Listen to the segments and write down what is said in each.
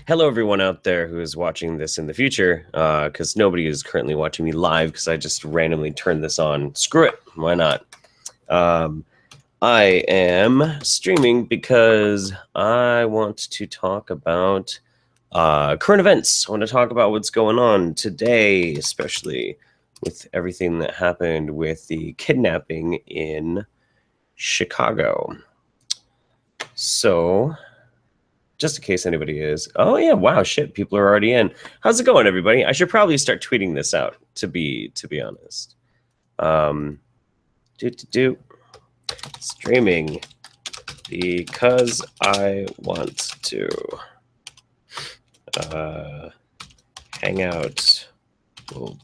Hello, everyone out there who is watching this in the future, because nobody is currently watching me live because I just randomly turned this on. Screw it. Why not? I am streaming because I want to talk about current events. I want to talk about what's going on today, especially with everything that happened with the kidnapping in Chicago. So, just in case anybody is. Oh yeah, wow, shit, people are already in. How's it going, everybody? I should probably start tweeting this out, to be honest. Streaming because I want to. Hangout will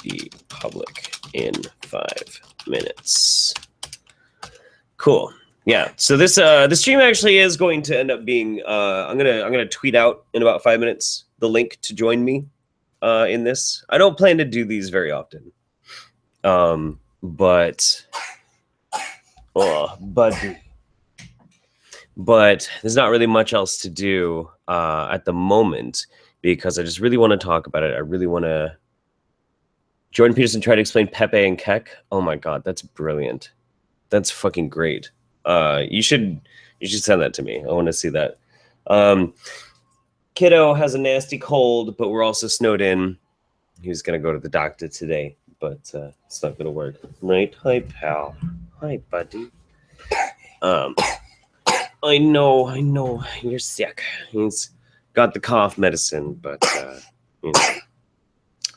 be public in 5 minutes. Cool. Yeah, so this stream actually is going to end up being I'm gonna tweet out in about 5 minutes the link to join me in this. I don't plan to do these very often, but there's not really much else to do at the moment because I just really want to talk about it. I really want to. Jordan Peterson tried to explain Pepe and Keck. Oh my god, that's brilliant. That's fucking great. You should send that to me. I want to see that. Kiddo has a nasty cold, but we're also snowed in. He was gonna go to the doctor today, but it's not gonna work. Right? Hi, pal. Hi, buddy. I know. You're sick. He's got the cough medicine, but you know,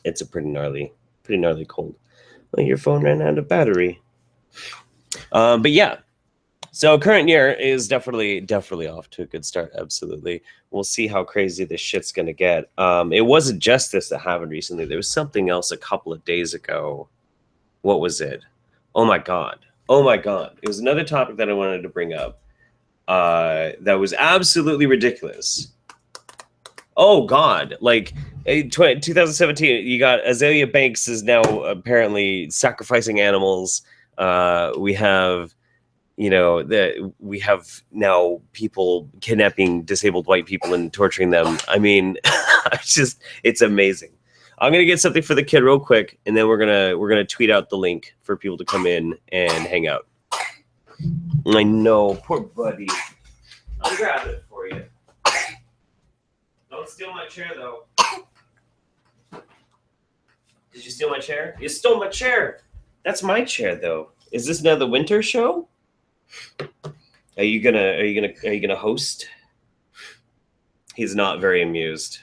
it's a pretty gnarly cold. Well, your phone ran out of battery. But yeah. So current year is definitely off to a good start. Absolutely. We'll see how crazy this shit's going to get. It wasn't just this that happened recently. There was something else a couple of days ago. What was it? Oh my God. It was another topic that I wanted to bring up that was absolutely ridiculous. Oh God. Like 2017, you got Azalea Banks is now apparently sacrificing animals. We have... we have now people kidnapping disabled white people and torturing them. I mean, it's amazing. I'm gonna get something for the kid real quick, and then we're gonna tweet out the link for people to come in and hang out. I know, poor buddy. I'll grab it for you. Don't steal my chair, though. Did you steal my chair? You stole my chair. That's my chair, though. Is this now the winter show? Are you gonna host? He's not very amused.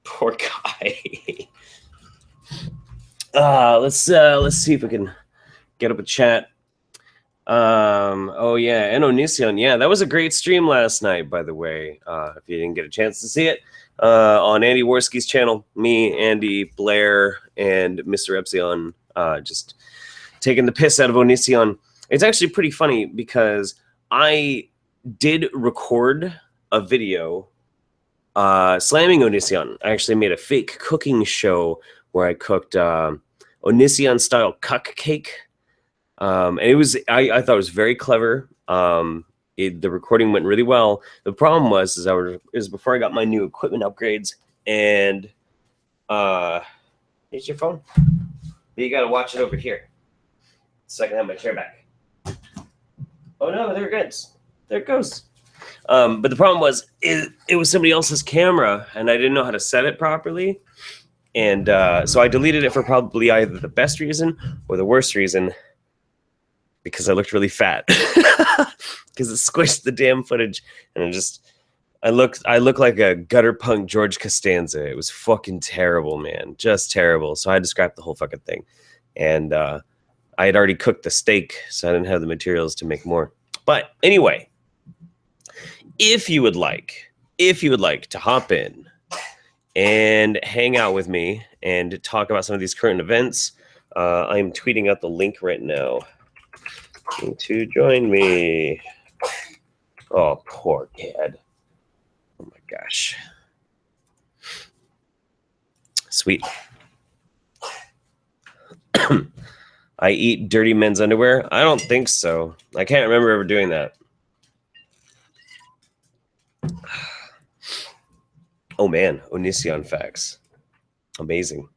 Poor guy. Let's see if we can get up a chat. Oh yeah, and Onision. Yeah, that was a great stream last night, by the way. If you didn't get a chance to see it, on Andy Worski's channel, me, Andy, Blair, and Mr. Epsilon, just taking the piss out of Onision. It's actually pretty funny because I did record a video slamming Onision. I actually made a fake cooking show where I cooked Onision style cuck cake. And it was I thought it was very clever. The recording went really well. The problem was before I got my new equipment upgrades, and here's your phone. But you gotta watch it over here so I can have my chair back. Oh no, there it goes. But the problem was it was somebody else's camera, and I didn't know how to set it properly. And so I deleted it for probably either the best reason or the worst reason, because I looked really fat. Because it squished the damn footage, and I look like a gutter punk George Costanza. It was fucking terrible, man. Just terrible. So I had to scrap the whole fucking thing. And I had already cooked the steak, so I didn't have the materials to make more. But anyway, if you would like to hop in and hang out with me and talk about some of these current events, I'm tweeting out the link right now to join me. Oh, poor kid. Oh my gosh. Sweet. I eat dirty men's underwear? I don't think so. I can't remember ever doing that. Oh man, Onision facts. Amazing.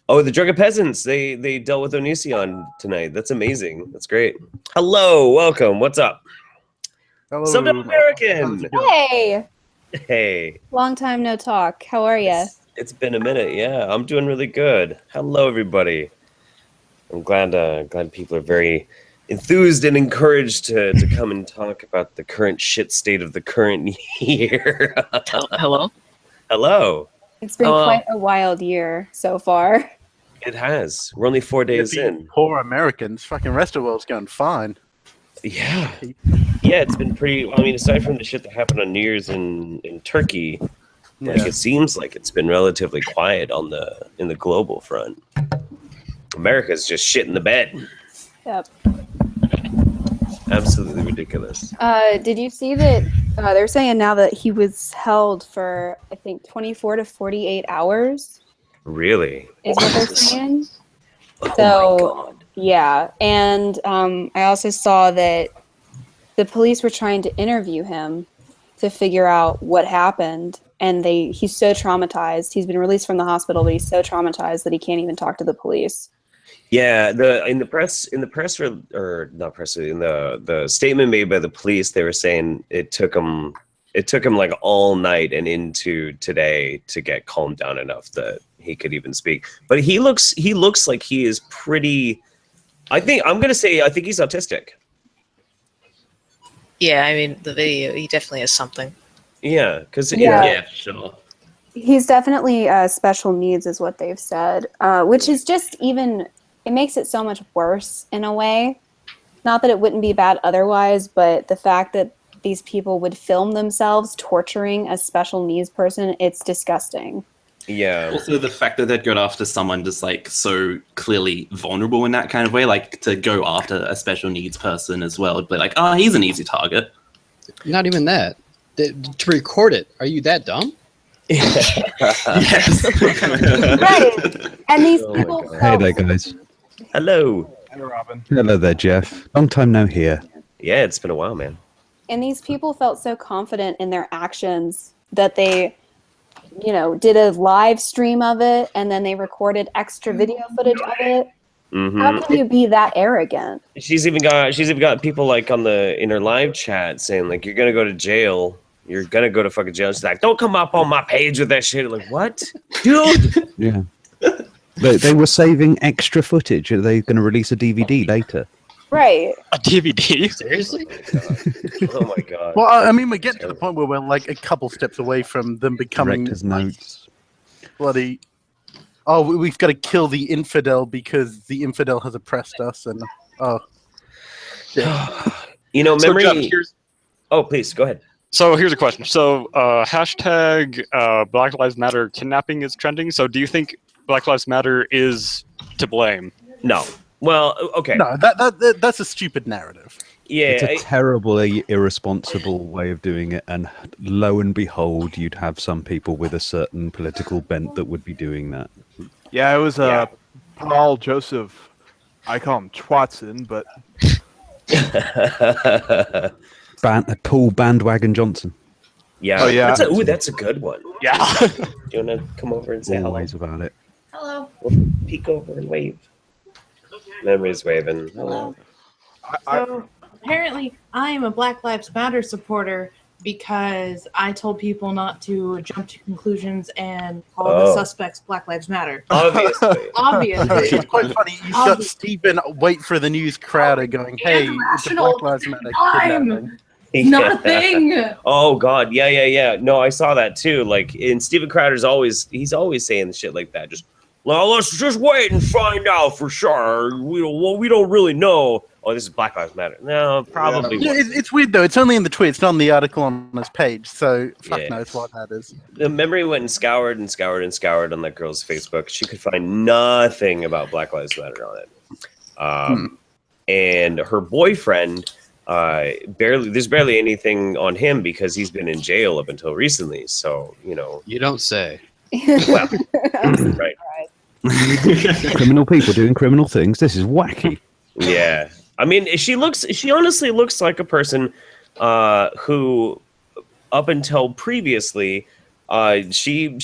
Oh, the Drunken Peasants. They dealt with Onision tonight. That's amazing. That's great. Hello, welcome. What's up? Hello, Southern American. Hey, Hey. long time no talk. How are you? It's been a minute. Yeah, I'm doing really good. Hello, everybody. I'm glad people are very enthused and encouraged to come and talk about the current shit state of the current year. Hello? Hello. It's been quite a wild year so far. It has. We're only 4 days in. Poor Americans. Fucking rest of the world's going fine. Yeah. Yeah, it's been pretty. I mean, aside from the shit that happened on New Year's in Turkey, like it seems like it's been relatively quiet in the global front. America's just shit in the bed. Yep. Absolutely ridiculous. Did you see that they're saying now that he was held for, I think, 24 to 48 hours? Really? Is what they're saying. Oh So, my God. yeah. And I also saw that the police were trying to interview him to figure out what happened. And he's so traumatized. He's been released from the hospital, but he's so traumatized that he can't even talk to the police. Yeah, in the statement made by the police, they were saying it took him like all night and into today to get calmed down enough that he could even speak. But he looks like he is pretty. I think he's autistic. Yeah, I mean, the video, he definitely has something. Yeah, because Yeah. sure. He's definitely special needs, is what they've said, which is just even. It makes it so much worse in a way. Not that it wouldn't be bad otherwise, but the fact that these people would film themselves torturing a special needs person, it's disgusting. Yeah. Also, the fact that they'd got after someone just like so clearly vulnerable in that kind of way, like to go after a special needs person as well, but like, oh, he's an easy target. Not even that. To record it, are you that dumb? Yes. Right. And these Oh my people God. Hey felt there, guys. Hello. Hello, Robin. Hello there, Jeff. Long time no hear. Yeah, it's been a while, man. And these people felt so confident in their actions that they, did a live stream of it and then they recorded extra video footage of it. Mm-hmm. How can you be that arrogant? She's even got people like in her live chat saying like, you're gonna go to jail. You're gonna go to fucking jail. She's like, don't come up on my page with that shit. Like, what, dude? Yeah. They were saving extra footage. Are they going to release a DVD later? Right. A DVD? Seriously? Oh my God. Well, I mean, we're getting to the point where we're like a couple steps away from them becoming Director's notes. bloody. Oh, we've got to kill the infidel because the infidel has oppressed us, and Memory. So, Jeff, Oh, please go ahead. here's a question. So, hashtag Black Lives Matter kidnapping is trending. So, do you think Black Lives Matter is to blame? No. Well, okay. no, that's a stupid narrative. Yeah. It's a terribly irresponsible way of doing it, and lo and behold, you'd have some people with a certain political bent that would be doing that. Yeah, it was Yeah. Paul Joseph. I call him Twatson, but Paul Bandwagon Johnson. Yeah. Oh, yeah. That's a good one. yeah. Do you want to come over and say hello? Always about it. Hello. We'll peek over and wave. Memory's waving. Hello. So apparently, I am a Black Lives Matter supporter because I told people not to jump to conclusions and call the suspects Black Lives Matter. Obviously. Obviously. It's quite funny. You've got Stephen Wait for the News Crowder going, "Hey, it's a Black Lives Matter kidnapping." Not a thing. Oh God, yeah. No, I saw that too. Like, and Steven Crowder's always saying shit like that. Just, well, let's just wait and find out for sure. We don't really know. Oh, this is Black Lives Matter. No, probably. Yeah, it's weird though. It's only in the tweet. It's not on the article on his page. So fuck knows what that is. The Memory went and scoured on that girl's Facebook. She could find nothing about Black Lives Matter on it. And her boyfriend, there's barely anything on him because he's been in jail up until recently. So, You don't say. well, right. Criminal people doing criminal things. This is wacky. Yeah. I mean, she honestly looks like a person who up until previously, she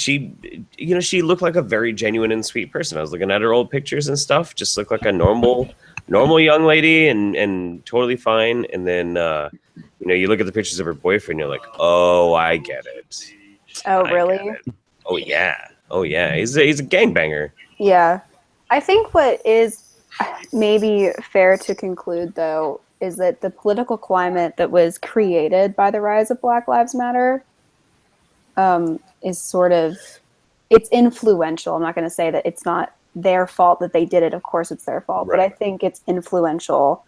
looked like a very genuine and sweet person. I was looking at her old pictures and stuff, just looked like a normal young lady and totally fine. And then you look at the pictures of her boyfriend, you're like, oh, I get it. Oh, I really? get it. Oh yeah. He's a gangbanger. Yeah. I think what is maybe fair to conclude, though, is that the political climate that was created by the rise of Black Lives Matter is sort of, it's influential. I'm not going to say that it's not their fault that they did it. Of course it's their fault. Right. But I think it's influential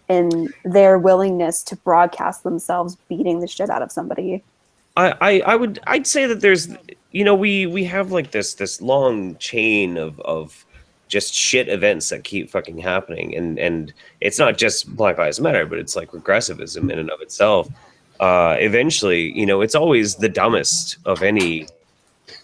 in their willingness to broadcast themselves beating the shit out of somebody. I'd say that there's, we have like this long chain of just shit events that keep fucking happening, and it's not just Black Lives Matter, but it's like regressivism in and of itself. Eventually, it's always the dumbest of any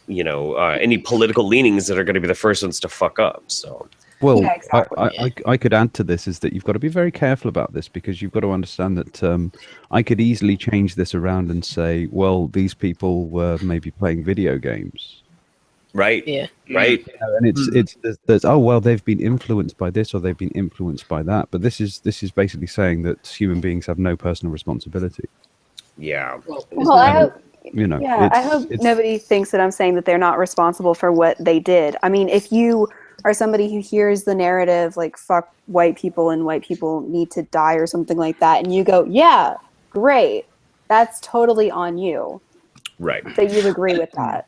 political leanings that are going to be the first ones to fuck up. So, well, Yeah, exactly. I could add to this is that you've got to be very careful about this, because you've got to understand that I could easily change this around and say, well, these people were maybe playing video games. right, Yeah. right, And there's oh well, they've been influenced by this or they've been influenced by that, but this is basically saying that human beings have no personal responsibility. yeah. Well, I hope, I hope it's- nobody thinks that I'm saying that they're not responsible for what they did. I mean, if you are somebody who hears the narrative like fuck white people and white people need to die or something like that, and you go, yeah, great, that's totally on you Right. that you agree with that.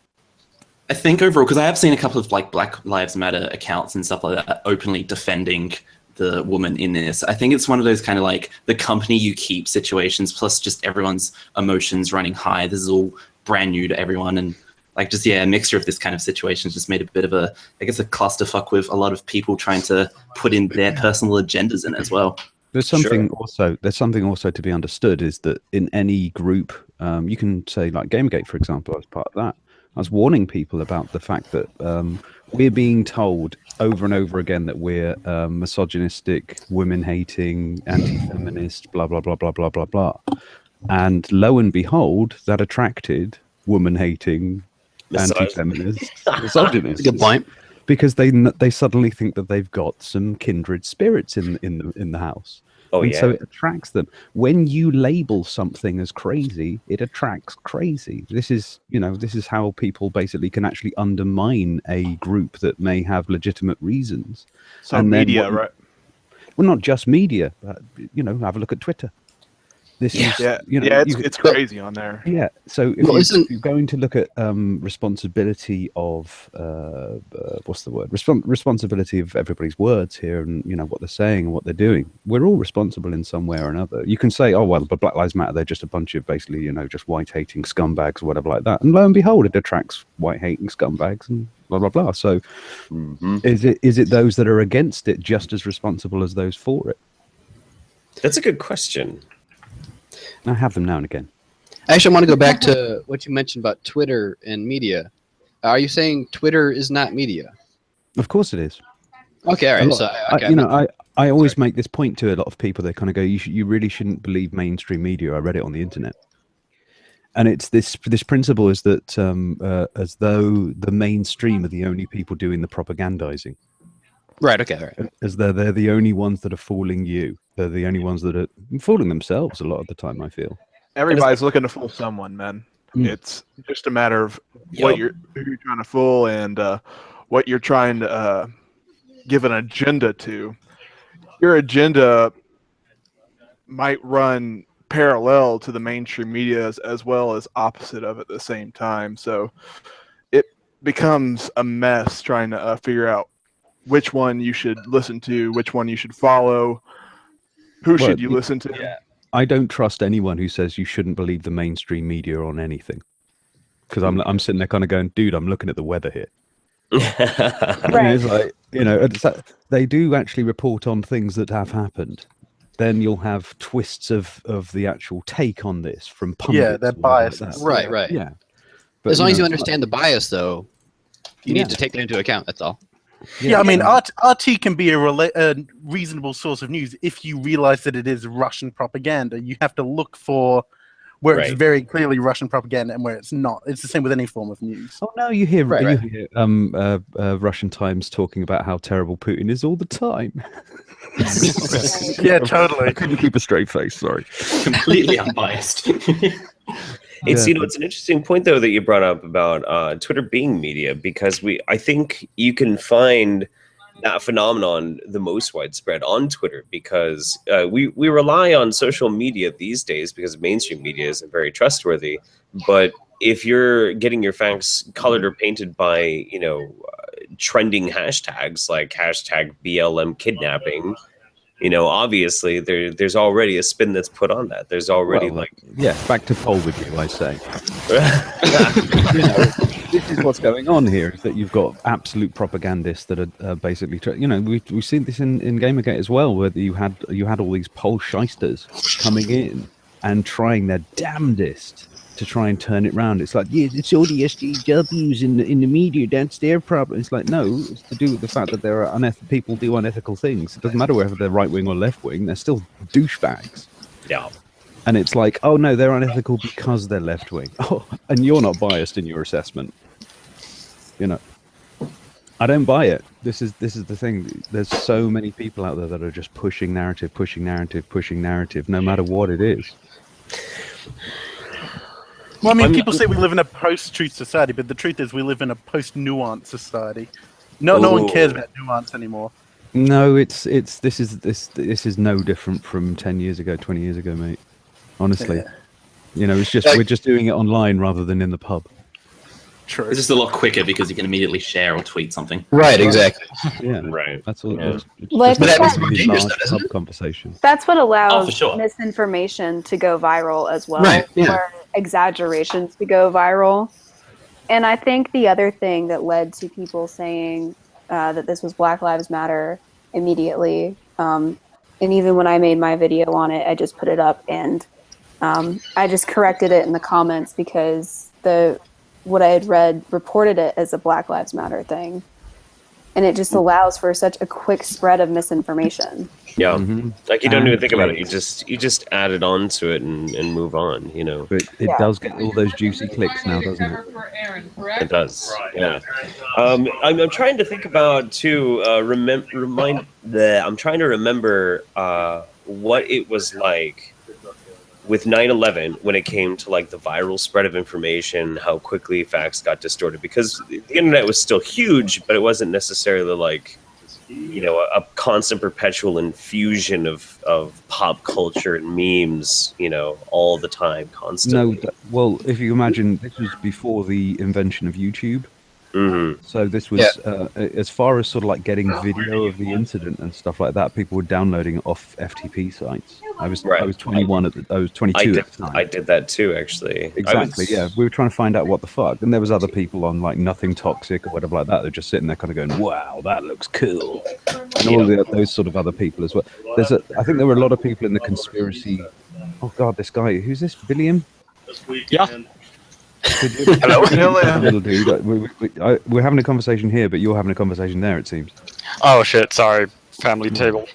I think overall, because I have seen a couple of like Black Lives Matter accounts and stuff like that openly defending the woman in this. I think it's one of those kind of like the company you keep situations, plus just everyone's emotions running high. This is all brand new to everyone, and like just a mixture of this kind of situations just made a bit of a, I guess, a clusterfuck with a lot of people trying to put in their personal agendas in as well. There's something also to be understood is that in any group, you can say like Gamergate, for example, I was part of that. I was warning people about the fact that we're being told over and over again that we're misogynistic, women-hating, anti-feminist, blah, blah, blah, blah, blah, blah, blah. And lo and behold, that attracted woman-hating, anti-feminist, misogynists. Good point. Because they suddenly think that they've got some kindred spirits in the house. Oh, and yeah. so it attracts them. When you label something as crazy, it attracts crazy. This is how people basically can actually undermine a group that may have legitimate reasons. So And then media, right? Well, not just media, but have a look at Twitter. This is, It's crazy on there. yeah. So if Well, isn't- you're going to look at responsibility of what's the word? Responsibility of everybody's words here, and what they're saying and what they're doing. We're all responsible in some way or another. You can say, oh well, but Black Lives Matter, they're just a bunch of basically just white hating scumbags or whatever like that. And lo and behold, it attracts white hating scumbags and blah blah blah. So is it those that are against it just as responsible as those for it? That's a good question. I have them now and again. Actually, I want to go back to what you mentioned about Twitter and media. Are you saying Twitter is not media? Of course it is. Okay, all right. So, I always make this point to a lot of people. They kind of go, you really shouldn't believe mainstream media. I read it on the internet. And it's this principle is that as though the mainstream are the only people doing the propagandizing. right. Okay, all right. As though they're the only ones that are fooling you. They're the only ones that are fooling themselves a lot of the time, I feel. Everybody's looking to fool someone, man. It's just a matter of who you're trying to fool and what you're trying to give an agenda to. Your agenda might run parallel to the mainstream media as well as opposite of it at the same time. So it becomes a mess trying to figure out which one you should listen to, which one you should follow, who should you listen to. Yeah. I don't trust anyone who says you shouldn't believe the mainstream media on anything. Because I'm sitting there kind of going, dude, I'm looking at the weather here. Right. It's like, they do actually report on things that have happened. Then you'll have twists of the actual take on this from pundits. Yeah, they're or whatever like biases. that. Right, right. Yeah. But, As long as you it's understand the bias, though, you need to take that into account. That's all. Yeah, I mean, RT can be a reasonable source of news if you realize that it is Russian propaganda. You have to look for where it's Right. very clearly Russian propaganda and where it's not. It's the same with any form of news. Oh no, you hear, Right, you right. hear Russian Times talking about how terrible Putin is all the time. Yeah, I totally. couldn't keep a straight face. Sorry. Completely unbiased. It's Yeah. it's an interesting point though that you brought up about Twitter being media, because I think you can find that phenomenon the most widespread on Twitter, because we rely on social media these days because mainstream media isn't very trustworthy. But if you're getting your facts colored or painted by trending hashtags like hashtag BLM kidnapping, obviously there's already a spin that's put on that. There's already Well, yeah, back to poll with you, I say. This is what's going on here, is that you've got absolute propagandists that are basically, we've seen this in Gamergate as well, where you had all these poll shysters coming in and trying their damnedest to try and turn it round. It's like, yeah, it's all the SJWs in the media, that's their problem. It's like, no, it's to do with the fact that there are people do unethical things. It doesn't matter whether they're right wing or left wing, they're still douchebags. Yeah. And it's like, oh no, they're unethical because they're left wing. Oh, and you're not biased in your assessment. I don't buy it. This is the thing. There's so many people out there that are just pushing narrative, no matter what it is. Well, I mean, people say we live in a post-truth society, but the truth is we live in a post-nuance society. No one cares about nuance anymore. No, this is no different from 10 years ago, 20 years ago, mate. Honestly, it's just we're just doing it online rather than in the pub. True. It's just a lot quicker because you can immediately share or tweet something. Right, exactly. Yeah, Right. that's all. Yeah. Well, I It's think just that's- a really dangerous, large isn't pub conversation. That's what allows for sure. misinformation to go viral as well, Right, yeah. or exaggerations to go viral. And I think the other thing that led to people saying that this was Black Lives Matter immediately, and even when I made my video on it, I just put it up and I just corrected it in the comments because what I had read reported it as a Black Lives Matter thing. And it just allows for such a quick spread of misinformation. Yeah. Mhm. Like you don't And even think about it. clicks. You just add it on to it and move on, But it Yeah. does get all those juicy clicks now, doesn't it? It does. Yeah. I'm trying to think about too. I'm trying to remember what it was like with 9/11 when it came to like the viral spread of information, how quickly facts got distorted, because the internet was still huge, but it wasn't necessarily like a constant perpetual infusion of pop culture and memes all the time, constantly. No, well, if you imagine, this was before the invention of YouTube. Mhm. So this was as far as sort of like getting video of the incident and stuff like that. People were downloading it off FTP sites. I was 21 I was 22 at the time. I did that too, actually. Exactly. Yeah, we were trying to find out what the fuck, and there was other people on like Nothing Toxic or whatever like that. They're just sitting there, kind of going, "Wow, that looks cool," and all those sort of other people as well. I think there were a lot of people in the conspiracy. Oh God, this guy, who's this? William? Yeah. Hello, Little dude. We're having a conversation here, but you're having a conversation there. It seems. Oh shit! Sorry. Family table.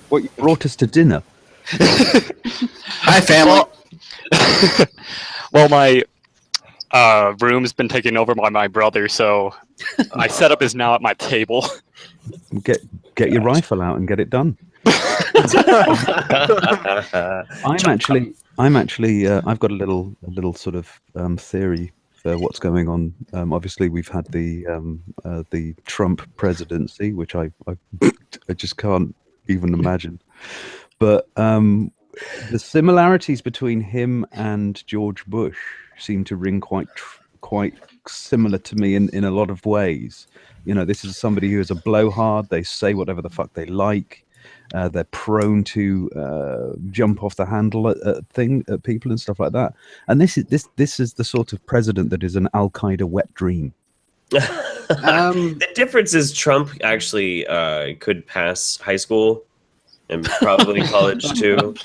What, you brought us to dinner? Hi, family. Well, my room's been taken over by my brother, so my setup is now at my table. Get your rifle out and get it done. I'm actually I've got a little sort of theory for what's going on. Obviously, we've had the Trump presidency, which I just can't even imagine. But the similarities between him and George Bush seem to ring quite similar to me in a lot of ways. This is somebody who is a blowhard. They say whatever the fuck they like. They're prone to jump off the handle at people and stuff like that. And this is the sort of president that is an Al Qaeda wet dream. The difference is Trump actually could pass high school and probably college too.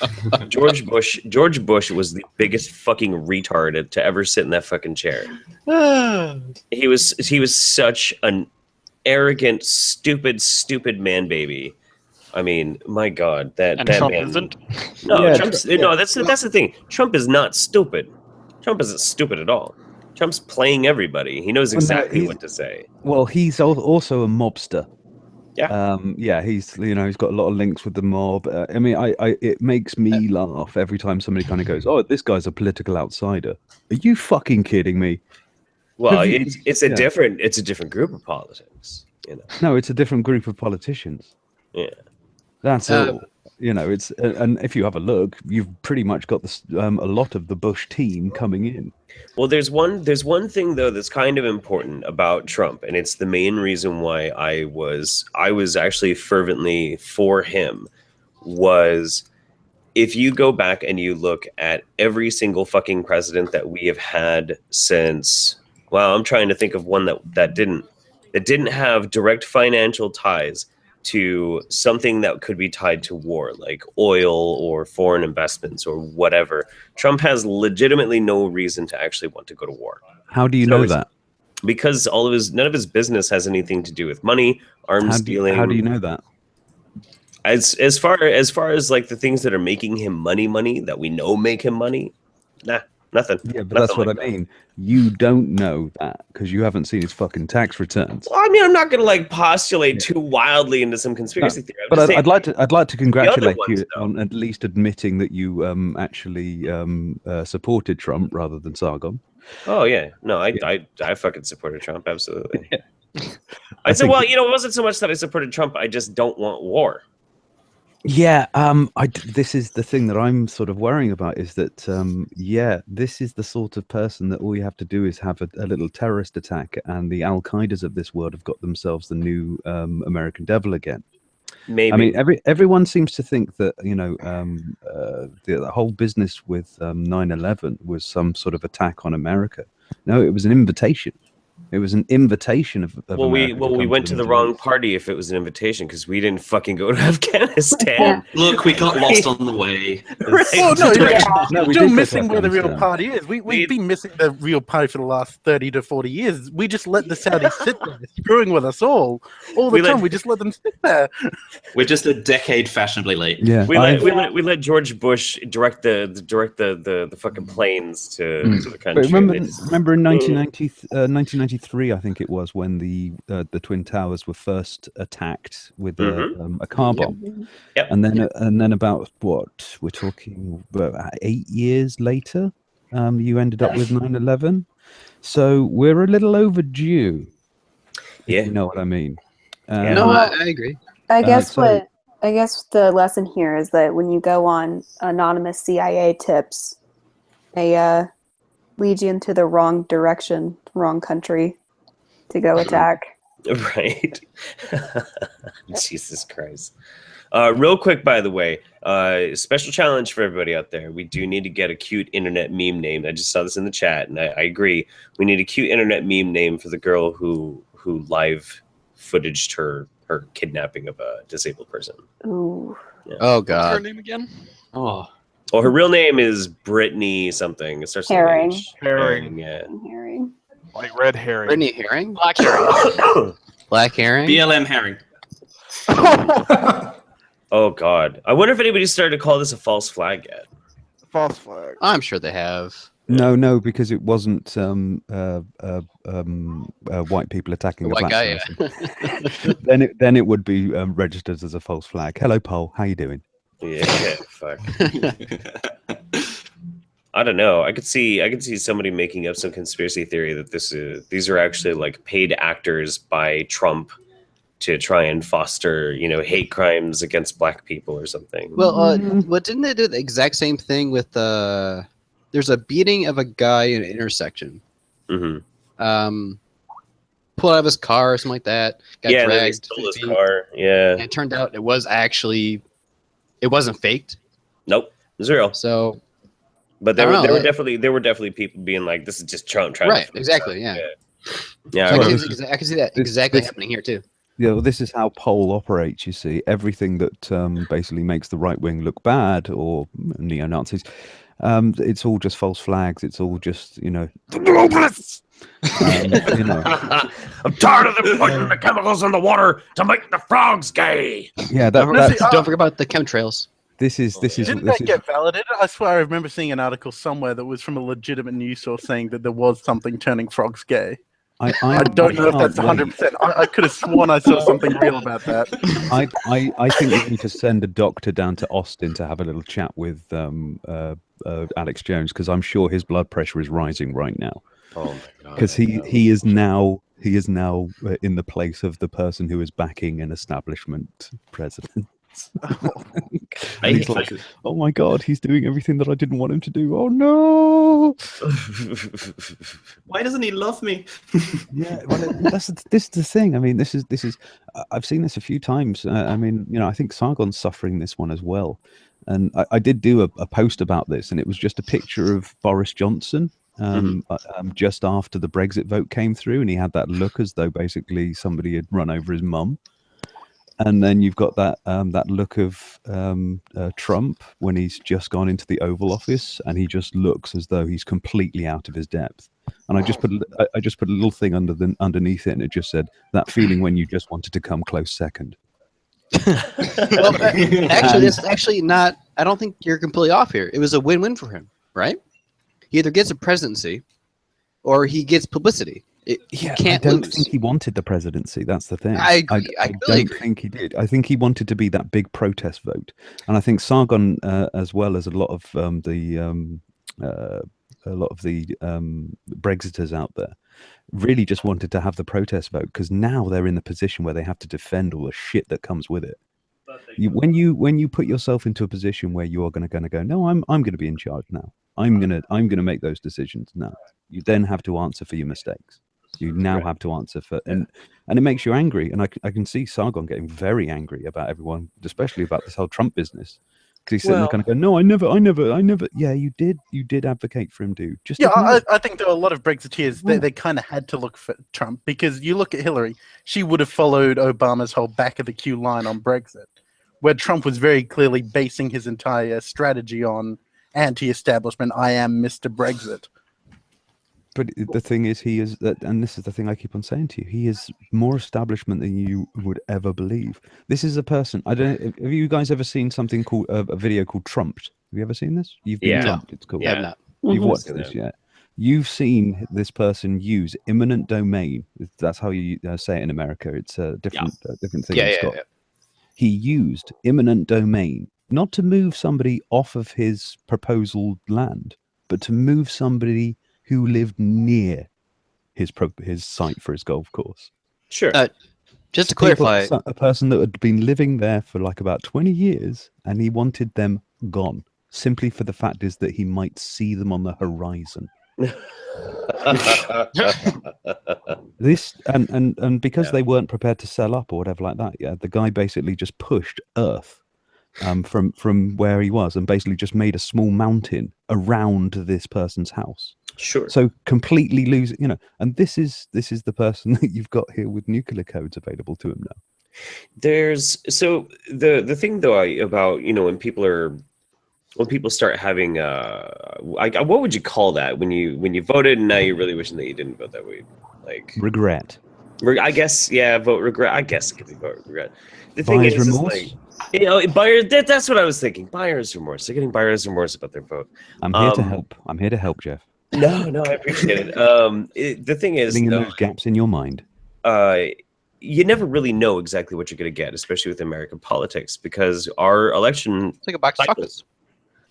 George Bush was the biggest fucking retard to ever sit in that fucking chair. He was such an arrogant, stupid man baby. I mean, my God, that And that Trump man. isn't. No, Yeah, Trump's, no, that's the thing. Trump is not stupid. Trump isn't stupid at all. Trump's playing everybody. He knows Well, no, exactly he's- what to say. Well, he's also a mobster. Yeah. Yeah, he's he's got a lot of links with the mob. I mean, it makes me laugh every time somebody kind of goes, "Oh, this guy's a political outsider." Are you fucking kidding me? Well, Have you- it's a yeah. different group of politics. You know. No, it's a different group of politicians. Yeah. That's all. It's and if you have a look, you've pretty much got this a lot of the Bush team coming in. Well, there's one thing though that's kind of important about Trump, and it's the main reason why I was actually fervently for him. Was if you go back and you look at every single fucking president that we have had since, well, I'm trying to think of one that didn't have direct financial ties to something that could be tied to war, like oil or foreign investments or whatever. Trump has legitimately no reason to actually want to go to war. How do you So know it's- that? Because none of his business has anything to do with money, arms dealing. How do you know that? As far as like the things that are making him money that we know make him money, nothing. Yeah, but that's Nothing what like I mean. You don't know that because you haven't seen his fucking tax returns. Well, I mean, I'm not going to like postulate too wildly into some conspiracy theory. I'm But just saying, I'd like to congratulate ones, you though. on at least admitting that you actually supported Trump rather than Sargon. oh yeah, no, I fucking supported Trump absolutely. I said, think- well, it wasn't so much that I supported Trump. I just don't want war. Yeah, this is the thing that I'm sort of worrying about is that, this is the sort of person that all you have to do is have a little terrorist attack, and the Al Qaedas of this world have got themselves the new American devil again. Maybe. I mean, everyone seems to think that the whole business with 9/11 was some sort of attack on America. No, it was an invitation. It was an invitation of well, we America come went to the Middle wrong East. party if it was an invitation because we didn't fucking go to Afghanistan. Look, we got lost on the way. Right. Oh no, you're No, we still did go missing to where the real Afghanistan. party is. We've been missing the real party for the last 30 to 40 years. We just let the Saudis sit there, screwing with us all the We let- time. We just let them sit there. We're just a decade fashionably late. Yeah, We let George Bush direct the fucking planes to the country. But remember, They just- remember in 1993, I think it was, when the Twin Towers were first attacked with a car bomb. Yep. And then about what we're talking about 8 years later, you ended up with 9/11. So we're a little overdue. Yeah. If you know what I mean. No, I agree. I guess so- I guess the lesson here is that when you go on anonymous CIA tips, they lead you into the wrong direction, wrong country to go attack. Right. Jesus Christ. Real quick, by the way, special challenge for everybody out there. We do need to get a cute internet meme name. I just saw this in the chat, and I agree. We need a cute internet meme name for the girl who live footaged her kidnapping of a disabled person. Ooh. Oh What's her God. name again? Oh, Well, her real name is Brittany something. It starts with an Herring. H. Herring. Yeah. Herring. Like red herring. Brittany Herring? Black Herring. Black Herring? BLM herring. Oh God. I wonder if anybody started to call this a false flag yet. False flag. I'm sure they have. No, because it wasn't white people attacking the White black guy, person. Then it would be registered as a false flag. Hello, Paul. How you doing? Yeah. Fuck. I don't know. I could see somebody making up some conspiracy theory that these are actually like paid actors by Trump to try and foster, hate crimes against black people or something. Well, didn't they do the exact same thing with there's a beating of a guy in an intersection. Mm-hmm. Pulled out of his car or something like that. Got Yeah, and then they dragged. stole his car. Yeah. And it turned out it wasn't faked. Nope. It was real. So But I there don't know, were definitely people being like, "This is just Trump trying." right, to exactly, yeah. Yeah. So I I, agree. can see that exactly happening here too. Yeah, well, this is how Pole operates. You see, everything that basically makes the right wing look bad or neo-Nazis, It's all just false flags. It's all just the globalists. I'm tired of them putting the chemicals in the water to make the frogs gay. Yeah, don't forget about the chemtrails. This is Didn't that get validated? I swear I remember seeing an article somewhere that was from a legitimate news source saying that there was something turning frogs gay. I don't know if that's 100%. I could have sworn I saw something real about that. I think we need to send a doctor down to Austin to have a little chat with Alex Jones, because I'm sure his blood pressure is rising right now. Oh my god! Because he is now in the place of the person who is backing an establishment president. And he's like, oh my god, he's doing everything that I didn't want him to do. Oh no! Why doesn't he love me? Yeah, well, this is the thing. I mean, this is. I've seen this a few times. I mean, I think Sargon's suffering this one as well. And I did do a post about this, and it was just a picture of Boris Johnson just after the Brexit vote came through, and he had that look as though basically somebody had run over his mum. And then you've got that look of Trump when he's just gone into the Oval Office, and he just looks as though he's completely out of his depth. And I just put a little thing underneath it, and it just said, that feeling when you just wanted to come close second. Well, actually, that's actually not. I don't think you're completely off here. It was a win-win for him, right? He either gets a presidency, or he gets publicity. I don't think he wanted the presidency. That's the thing. I agree. I don't think he did. I think he wanted to be that big protest vote, and I think Sargon, as well as a lot of the Brexiters out there, really just wanted to have the protest vote, because now they're in the position where they have to defend all the shit that comes with it. When you put yourself into a position where you are going to go, no, I'm going to be in charge now. I'm gonna make those decisions now. You then have to answer for your mistakes. You now have to answer for, and it makes you angry. And I can see Sargon getting very angry about everyone, especially about this whole Trump business. Because he's sitting there kind of going, no, I never. Yeah, you did advocate for him, dude. I think there are a lot of Brexiteers. They kind of had to look for Trump, because you look at Hillary, she would have followed Obama's whole back of the queue line on Brexit, where Trump was very clearly basing his entire strategy on anti-establishment. I am Mr. Brexit. But the thing is, he is that, and this is the thing I keep on saying to you. He is more establishment than you would ever believe. This is a person. I don't. Have you guys ever seen something called a video called Trumped? Have you ever seen this? You've been Trumped. It's cool. Yeah, not. You've watched this, yeah. You've seen this person use eminent domain. That's how you say it in America. It's a different thing. Yeah. He used eminent domain not to move somebody off of his proposal land, but to move somebody who lived near his site for his golf course. Sure. Just to clarify, a person that had been living there for like about 20 years, and he wanted them gone, simply for the fact is that he might see them on the horizon. This and because they weren't prepared to sell up or whatever like that, the guy basically just pushed Earth from where he was, and basically just made a small mountain around this person's house. Sure. So completely losing, and this is the person that you've got here with nuclear codes available to him now. So the thing though about when people start having what would you call that when you voted and now you're really wishing that you didn't vote that way, like regret. I guess vote regret. I guess it could be vote regret. The thing Buyer's is remorse? that's what I was thinking. Buyer's remorse. They're getting buyer's remorse about their vote. I'm here to help. I'm here to help, Jeff. No, I appreciate it. The thing is, filling in those gaps in your mind. You never really know exactly what you're going to get, especially with American politics, because our election, it's like a box of chocolates.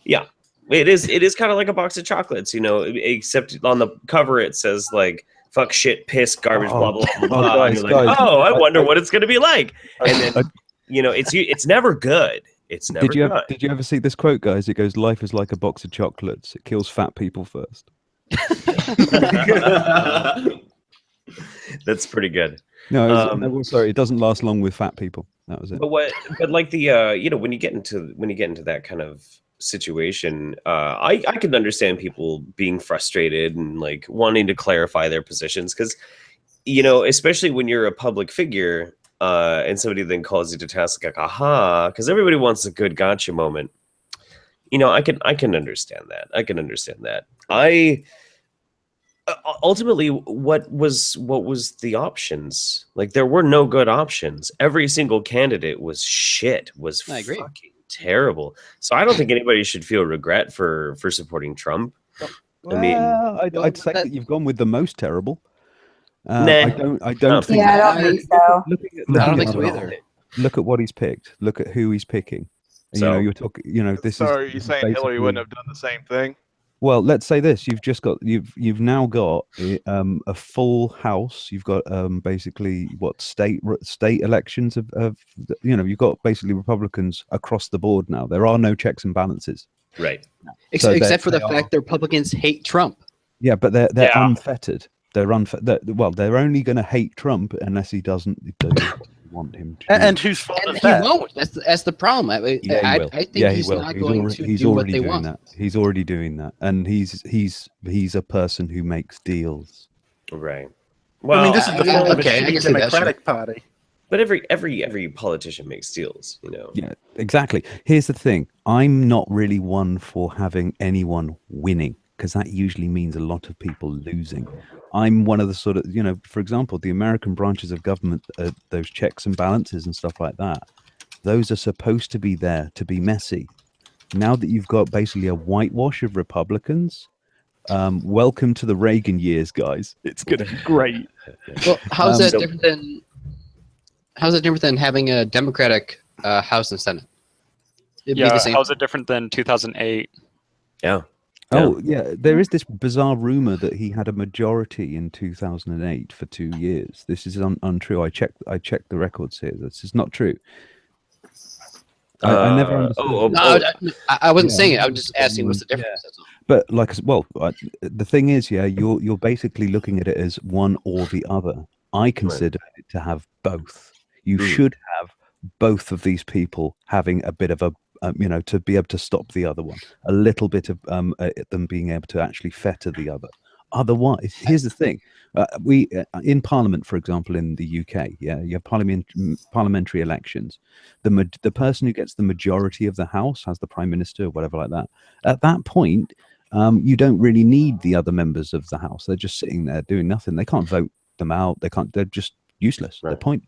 Yeah, it is kind of like a box of chocolates, except on the cover it says like fuck, shit, piss, garbage, blah blah blah blah. Guys, and you're like, I wonder what it's going to be like, and then it's never good. It's never good. Did you ever see this quote, guys? It goes, "Life is like a box of chocolates. It kills fat people first." That's pretty good. No, sorry, it doesn't last long with fat people. That was it. But like the when you get into that kind of situation, I can understand people being frustrated and like wanting to clarify their positions, because especially when you're a public figure and somebody then calls you to task like, aha, because everybody wants a good gotcha moment. you know, I can understand that. I can understand that. I ultimately, what was the options? Like, there were no good options. Every single candidate was shit. Was I agree. fucking terrible. So I don't think anybody should feel regret for supporting Trump. Well, I mean, I'd say that you've gone with the most terrible. Nah. I don't think. Yeah, I don't think so. I don't think so either. Look at what he's picked. Look at who he's picking. And, So- you're talking. This So is. are you saying Hillary basically- wouldn't have done the same thing? Well, let's say this: you've now got a full house. You've got basically what state elections of you've got basically Republicans across the board now. There are no checks and balances. right. So Except for the they are- fact the Republicans hate Trump. Yeah, but they're Yeah. unfettered. They're they're only going to hate Trump unless he doesn't want him to. And whose fault And is he that? won't. That's the problem. I Yeah, he will. think Yeah, he's he will. not He's going already, to he's do what already they doing want. that. He's already doing that, and he's a person who makes deals. Right. I Well, mean, this is the yeah, fault of a okay, I shitty can see that, sure. Democratic Party. but every politician makes deals, you know. Yeah, exactly. Here's the thing: I'm not really one for having anyone winning, because that usually means a lot of people losing. I'm one of the sort of, for example, the American branches of government, those checks and balances and stuff like that, those are supposed to be there to be messy. Now that you've got basically a whitewash of Republicans, welcome to the Reagan years, guys. It's going to be great. Well, how's that so- different than? How's that different than having a Democratic House and Senate? It'd be Yeah, the same. how's it different than 2008? Yeah. Oh, yeah. There is this bizarre rumor that he had a majority in 2008 for 2 years. This is untrue. I checked the records here. This is not true. I never understood. No, I wasn't Yeah. saying it. I was just asking what's the difference. That's all. But the thing is, you're basically looking at it as one or the other. I consider it to have both. You should have both of these people having a bit of a, to be able to stop the other one. A little bit of them being able to actually fetter the other. Otherwise, here's the thing: we in Parliament, for example, in the UK, you have parliamentary elections. The person who gets the majority of the House has the Prime Minister or whatever like that. At that point, you don't really need the other members of the House. They're just sitting there doing nothing. They can't vote them out. They're just useless. They're pointless.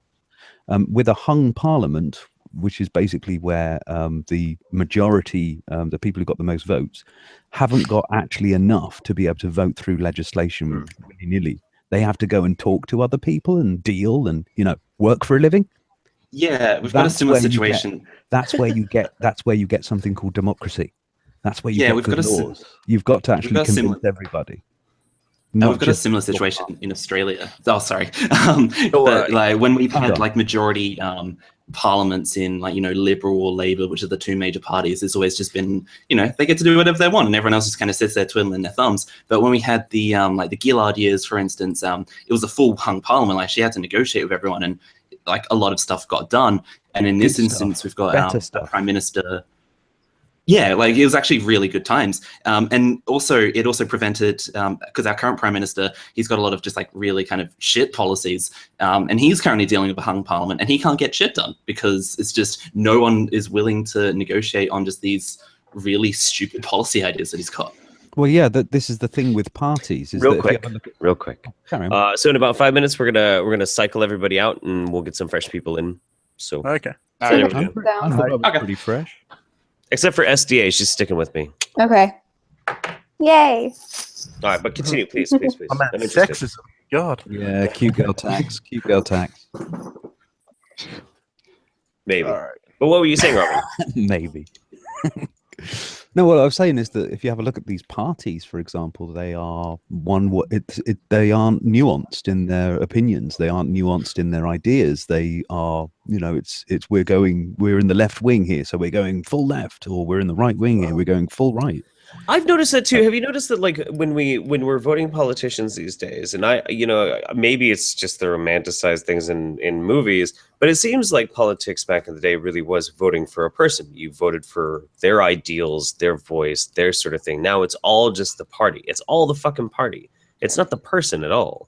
With a hung Parliament, which is basically where the majority, the people who got the most votes, haven't got actually enough to be able to vote through legislation willy-nilly. They have to go and talk to other people and deal and work for a living. Yeah, we've got a similar where you get- situation. That's where you get something called democracy. That's where you Yeah, get we've good got a si- laws. You've got to we've actually got a convince similar- everybody. No, Not we've got a just similar your situation party. in Australia. Oh, sorry. But like when we've had like majority parliaments in like Liberal or Labor, which are the two major parties, it's always just been they get to do whatever they want, and everyone else just kind of sits there twiddling their thumbs. But when we had the like the Gillard years, for instance, it was a full hung parliament. Like she had to negotiate with everyone, and like a lot of stuff got done. And in this Good instance, stuff. we've got Better a stuff. Prime Minister. Yeah, like it was actually really good times, and also it also prevented because our current prime minister, he's got a lot of just like really kind of shit policies, and he's currently dealing with a hung parliament, and he can't get shit done because it's just no one is willing to negotiate on just these really stupid policy ideas that he's got. Well, yeah, this is the thing with parties. Is Real that if you quick, have a look at- real quick. Carry on. So in about 5 minutes, we're gonna cycle everybody out, and we'll get some fresh people in. So Okay. so there we Sounds go. I thought I was Okay. pretty fresh. Except for SDA, she's sticking with me. Okay. Yay. All right, but continue, please, please, please. I'm at I'm interested. sexism. God. Yeah, cute girl tax. Cute girl tax. Maybe. All right. But what were you saying, Robin? Maybe. No, what I was saying is that if you have a look at these parties, for example, they are they aren't nuanced in their opinions. They aren't nuanced in their ideas. They are, we're in the left wing here, so we're going full left, or we're in the right wing here, we're going full right. I've noticed that too. Have you noticed that, like, when we're voting politicians these days, and maybe it's just the romanticized things in movies, but it seems like politics back in the day really was voting for a person. You voted for their ideals, their voice, their sort of thing. Now it's all just the party. It's all the fucking party. It's not the person at all.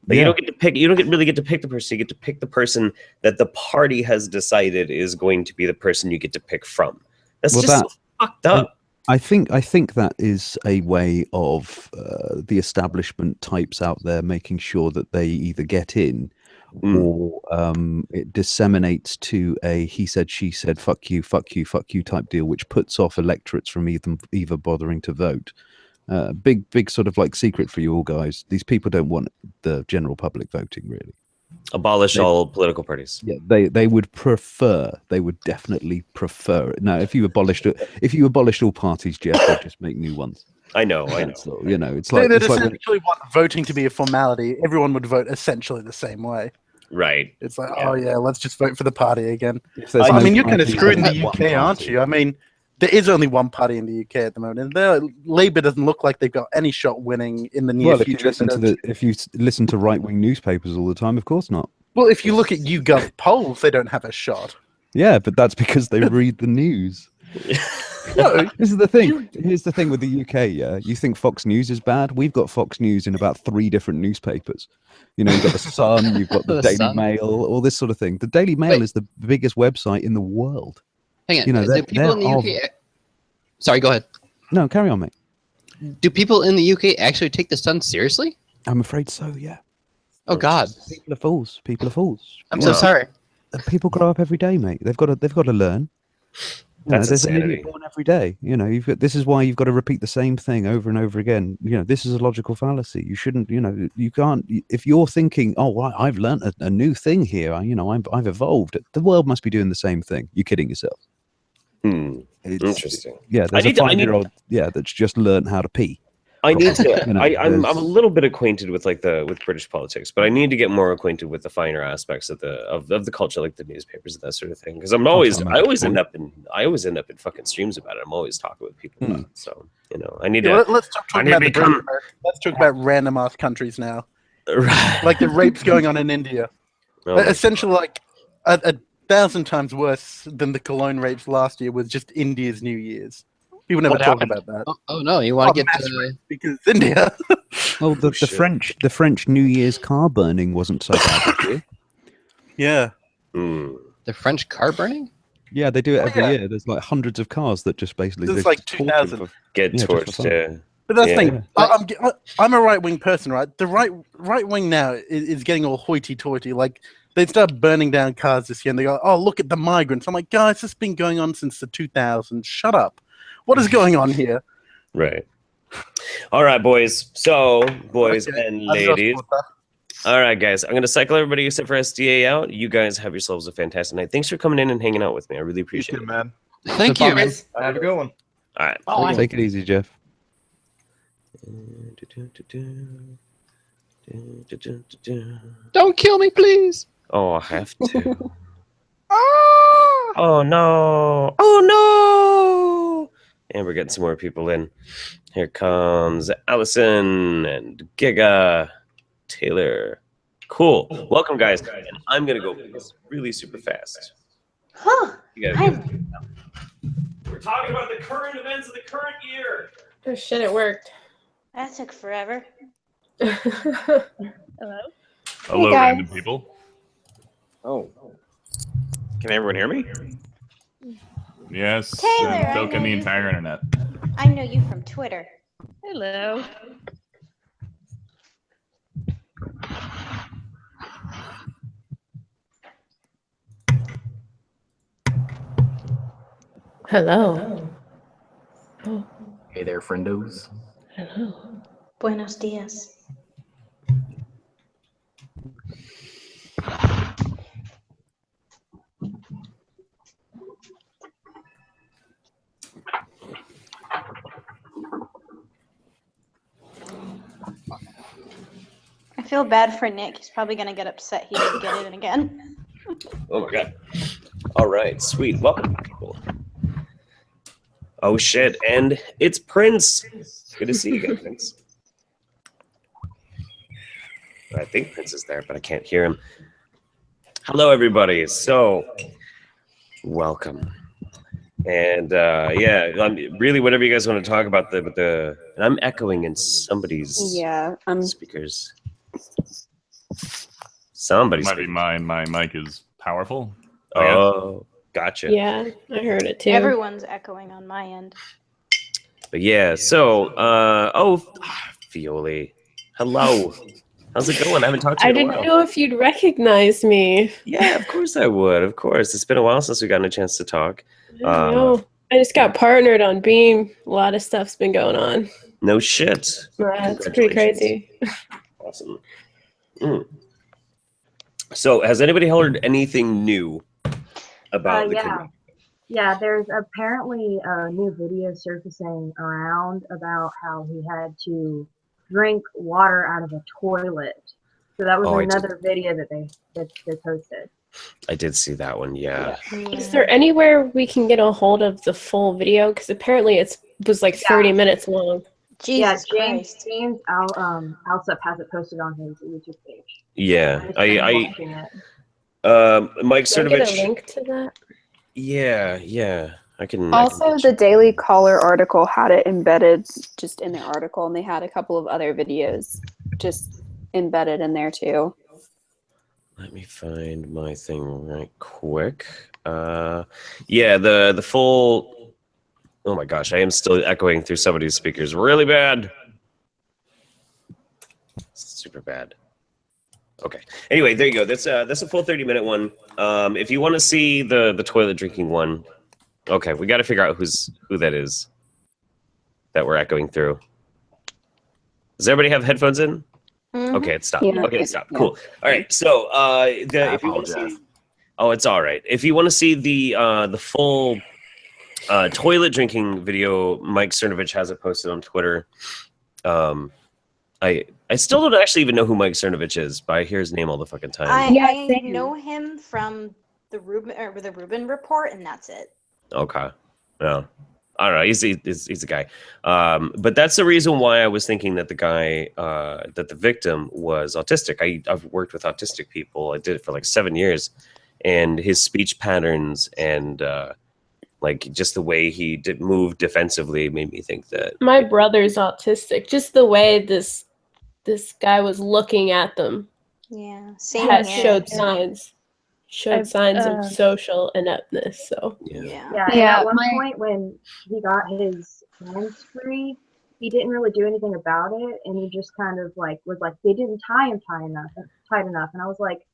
Like, you don't get to pick. You don't really get to pick the person. You get to pick the person that the party has decided is going to be the person you get to pick from. That's Well, just so fucked up. I think that is a way of the establishment types out there making sure that they either get in or it disseminates to a he said, she said, fuck you type deal, which puts off electorates from either bothering to vote. Big sort of like secret for you all guys. These people don't want the general public voting, really. Abolish all political parties. Yeah, they would definitely prefer it. Now, if you abolished all parties, Jeff, they'd just make new ones. I know. So, you know, it's like They'd it's like essentially want voting to be a formality. Everyone would vote essentially the same way. Right. It's like, oh yeah, let's just vote for the party again. there's I no mean, you're kind of party, screwed in there's the one UK, aren't party. you? I mean, there is only one party in the UK at the moment, and Labour doesn't look like they've got any shot winning in the near Well, if future. you listen to right-wing newspapers all the time, of course not. Well, if you look at YouGov polls, they don't have a shot. Yeah, but that's because they read the news. No, this is the thing. Here's the thing with the UK. Yeah, you think Fox News is bad? We've got Fox News in about 3 different newspapers. You know, you've got the Sun, you've got the Daily Sun. Mail, all this sort of thing. The Daily Mail is the biggest website in the world. Hang on. You know, do people in the UK? Sorry, go ahead. No, carry on, mate. Do people in the UK actually take the Sun seriously? I'm afraid so. Yeah. Oh God. People are fools. People are fools. I'm so sorry. People grow up every day, mate. They've got to learn. That's there's an insanity. idiot born every day. You know, this is why you've got to repeat the same thing over and over again. You know, this is a logical fallacy. You shouldn't. You know, you can't. If you're thinking, oh, well, I've learned a new thing here. I've evolved. The world must be doing the same thing. You're kidding yourself. Interesting. Yeah, there's a 5-year-old. Yeah, that's just learned how to pee. I need to. You know, I'm a little bit acquainted with with British politics, but I need to get more acquainted with the finer aspects of the culture, like the newspapers and that sort of thing. Because I always end up in fucking streams about it. I'm always talking with people about it. So you know, I need to. Let's talk about random ass countries now. Right. Like the rapes going on in India. Oh my Essentially, like a 1,000 times worse than the Cologne rapes last year was just India's New Year's. People never talk about that. Oh no, you want to get mass rape because it's India. Oh, the French New Year's car burning wasn't so bad this year. Yeah. the French car burning? Yeah, they do it every year. There's like hundreds of cars that just basically There's they like just torch 2,000. them for- Get just for torched. fun. Yeah. But that's the Yeah. thing. I'm a right wing person, right? The right wing now is getting all hoity toity. Like they start burning down cars this year, and they go, "Oh, look at the migrants." I'm like, guys, this has been going on since the 2000s. Shut up. What is going on here? Right. All right, boys. So, boys and ladies. All right, guys. I'm going to cycle everybody except for SDA out. You guys have yourselves a fantastic night. Thanks for coming in and hanging out with me. I really appreciate it. man. Thank you. Guys, have a good one. All right. Take it easy, Jeff. Don't kill me, please. Oh, I have to. Oh, no. Oh, no. And we're getting some more people in. Here comes Allison and Giga Taylor. Cool. Welcome, guys. And I'm going to go really super fast. Huh. You gotta do it. We're talking about the current events of the current year. Oh shit, it worked. That took forever. Hello? Hello, guys. random people. Oh. Can everyone hear me? Yes, Taylor, and I so know can the you. entire internet. I know you from Twitter. Hello. Hello. Oh, Hey there, friendos. hello. Buenos dias. I feel bad for Nick. He's probably gonna get upset he didn't get it again. Oh, my God. All right. Sweet. Welcome, people. Oh, shit. And it's Prince. Good to see you again, Prince. I think Prince is there, but I can't hear him. Hello, everybody. So, welcome. And really, whatever you guys want to talk about, and I'm echoing in somebody's speakers. Somebody's Might be mine. My mic is powerful. Oh, gotcha. Yeah, I heard it too. Everyone's echoing on my end. But yeah, so Fiole, hello. How's it going? I haven't talked to you I in a didn't while. know if you'd recognize me. Yeah, of course I would. Of course, it's been a while since we gotten a chance to talk. No, I just got partnered on Beam. A lot of stuff's been going on. No shit. Yeah, it's pretty crazy. Awesome. So, has anybody heard anything new about the kidney? Yeah, there's apparently a new video surfacing around about how he had to drink water out of a toilet. So that was Oh, I did. another video that they posted. I did see that one. Yeah. Is there anywhere we can get a hold of the full video? Because apparently it was like 30 minutes long. James Alsup has it posted on his YouTube page. Yeah. Watching it. Mike Can I get a Cernovich. link to that? Yeah. I can. Also, the Daily Caller article had it embedded just in their article, and they had a couple of other videos just embedded in there too. Let me find my thing right quick. Yeah, the full. Oh my gosh, I am still echoing through somebody's speakers. Really bad. Super bad. Okay. Anyway, there you go. That's a full 30-minute one. If you want to see the toilet drinking one, okay, we got to figure out who that is that we're echoing through. Does everybody have headphones in? Okay, it stopped. Yeah. Okay, it stopped. Cool. All right. So, if you want to see, it's all right. If you want to see the full toilet drinking video, Mike Cernovich has it posted on Twitter. I still don't actually even know who Mike Cernovich is, but I hear his name all the fucking time. I know him from the Rubin Report, and that's it. Okay. No. I don't know. He's a guy. But that's the reason why I was thinking that the guy, that the victim was autistic. I've worked with autistic people. I did it for like 7 years. And his speech patterns and like just the way he did move defensively made me think that. My brother's autistic. Just the way this guy was looking at them. Yeah. Showed signs of social ineptness. So Yeah. And at one point when he got his hands free, he didn't really do anything about it, and he just kind of like was like, they didn't tie him tight enough, and I was like,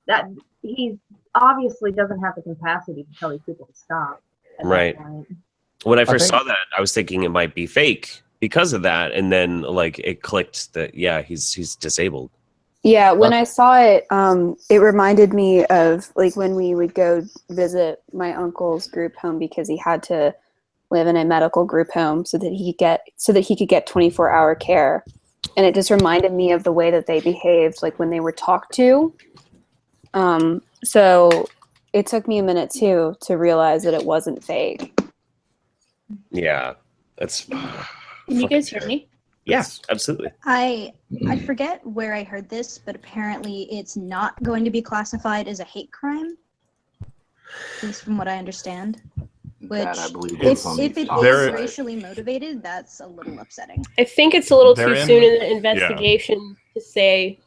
that he obviously doesn't have the capacity to tell these people to stop. Right. When I first saw that, I was thinking it might be fake because of that, and then like it clicked that he's disabled. Yeah, when I saw it, it reminded me of like when we would go visit my uncle's group home because he had to live in a medical group home so that he could get 24-hour care, and it just reminded me of the way that they behaved, like when they were talked to. So it took me a minute too to realize that it wasn't fake. Yeah, that's. Can you guys hear me? Yes, absolutely. I forget where I heard this, but apparently it's not going to be classified as a hate crime, at least from what I understand. Which, That I believe if is on it the is top. racially motivated, that's a little upsetting. I think it's a little They're too in- soon in the investigation to say.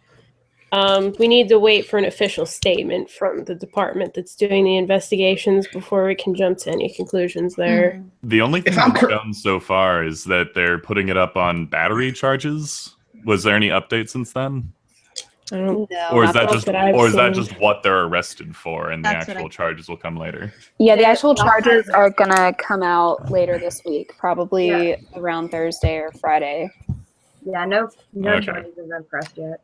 We need to wait for an official statement from the department that's doing the investigations before we can jump to any conclusions there. The only thing I've done so far is that they're putting it up on battery charges. Was there any update since then? I don't know. Or is that I've just what they're arrested for, and the That's what actual charges will come later? Yeah, the actual charges are gonna come out later this week, probably around Thursday or Friday. Yeah, no Okay. charges have been pressed yet.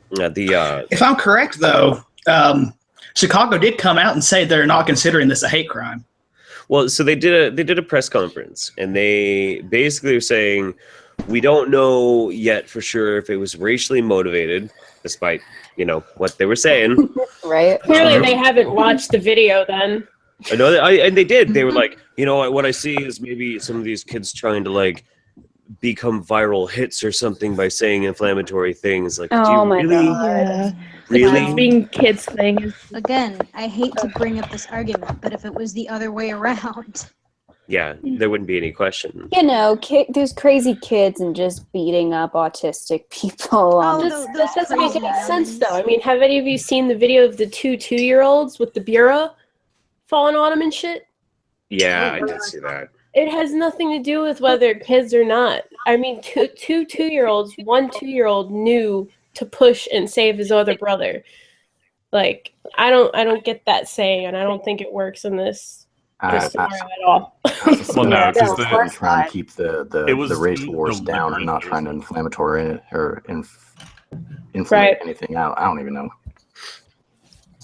If I'm correct, though, Chicago did come out and say they're not considering this a hate crime. Well, so they did a press conference, and they basically were saying we don't know yet for sure if it was racially motivated, despite what they were saying. Right. Clearly, they haven't watched the video then. I know that, and they did. They were like, what I see is maybe some of these kids trying to like become viral hits or something by saying inflammatory things. Like, do you really, really? Being kids thing. Again, I hate to bring up this argument, but if it was the other way around, Yeah, there wouldn't be any question. There's crazy kids and just beating up autistic people. This doesn't make any sense, though. I mean, have any of you seen the video of the two-year-olds with the bureau falling on them and shit? Yeah, I did see that. It has nothing to do with whether kids or not. I mean, two 2-year-olds, one 2-year-old knew to push and save his other brother. Like, I don't get that saying, and I don't think it works in this scenario at all. Well, no, because they're trying to keep the was race wars down and not trying to inflammatory or inflame Right. anything out. I don't even know.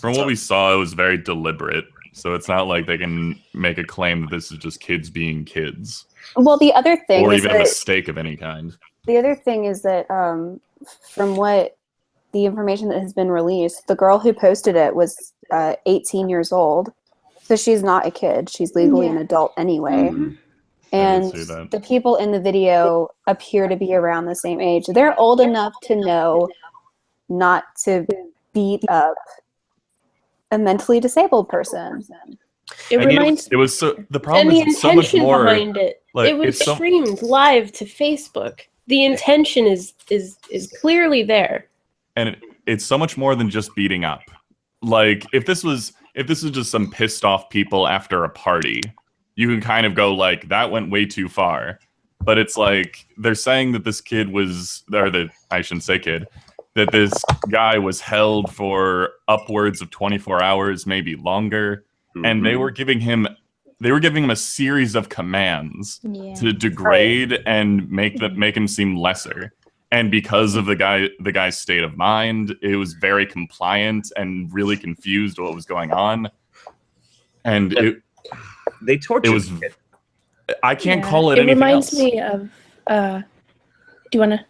From what we saw, it was very deliberate. So it's not like they can make a claim that this is just kids being kids, Well, the other thing or is even a that mistake of any kind. the other thing is that from what the information that has been released, the girl who posted it was 18 years old, so she's not a kid. She's legally an adult anyway. And see that. the people in the video appear to be around the same age. They're old enough to know not to beat up a mentally disabled person. It And reminds it was so the problem and the is it's so much intention more behind it. like It was it's so streamed live to Facebook. The intention is clearly there. and it's so much more than just beating up. Like if this was just some pissed off people after a party, you can kind of go like that went way too far. But it's like they're saying that this kid was, or that I shouldn't say kid, that this guy was held for upwards of 24 hours, maybe longer, and they were giving him a series of commands to degrade and make him seem lesser. And because of the guy's state of mind, it was very compliant and really confused what was going on. And they tortured. It was. I can't call it It anything reminds else. me of. Do you want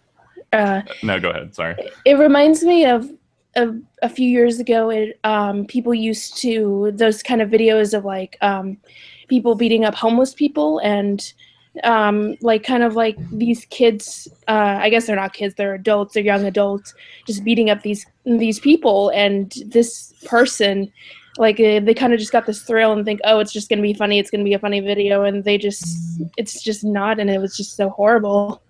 to? No, go ahead. Sorry. It reminds me of a few years ago. People used to those kind of videos of like people beating up homeless people and like kind of like these kids. I guess they're not kids; they're adults. They're young adults just beating up these people. And this person, like they kind of just got this thrill and think, oh, it's just gonna be funny. It's gonna be a funny video, and it's just not. And it was just so horrible.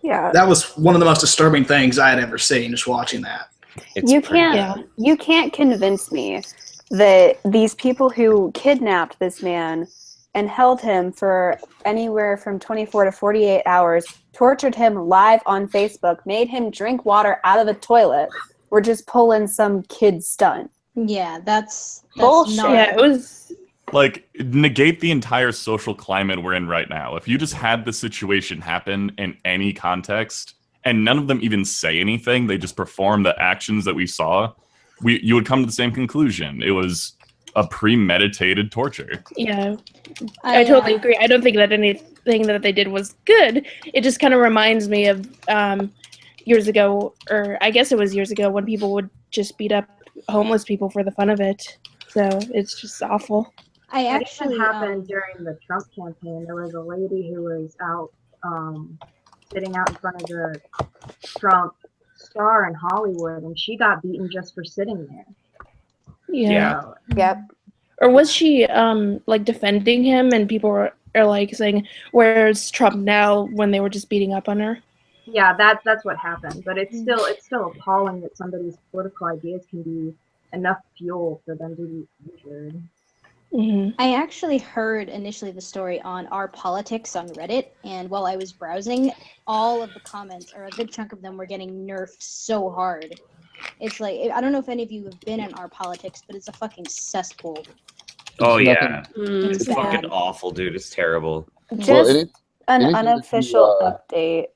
Yeah, That was one of the most disturbing things I had ever seen just watching that. you can't convince me that these people who kidnapped this man and held him for anywhere from 24 to 48 hours, tortured him live on Facebook, made him drink water out of a toilet, were just pulling some kid stunt. Yeah, that's Bullshit. not. Yeah, it was Like, negate the entire social climate we're in right now. If you just had the situation happen in any context, and none of them even say anything, they just perform the actions that we saw, you would come to the same conclusion. It was a premeditated torture. Yeah, I totally agree. I don't think that anything that they did was good. It just kind of reminds me of years ago, or I guess it was years ago, when people would just beat up homeless people for the fun of it. So it's just awful. I It actually happened during the Trump campaign. There was a lady who was out sitting out in front of the Trump star in Hollywood, and she got beaten just for sitting there. Yeah. Yep. Or was she like defending him, and people are like saying, "Where's Trump now?" when they were just beating up on her? Yeah, that's what happened. But it's still appalling that somebody's political ideas can be enough fuel for them to be injured. I actually heard initially the story on Our Politics on Reddit, and while I was browsing, all of the comments, or a good chunk of them, were getting nerfed so hard. It's like, I don't know if any of you have been in Our Politics, but it's a fucking cesspool. Oh yeah, Mm, it's bad. fucking awful, dude. It's terrible. Just an anything that you, unofficial update.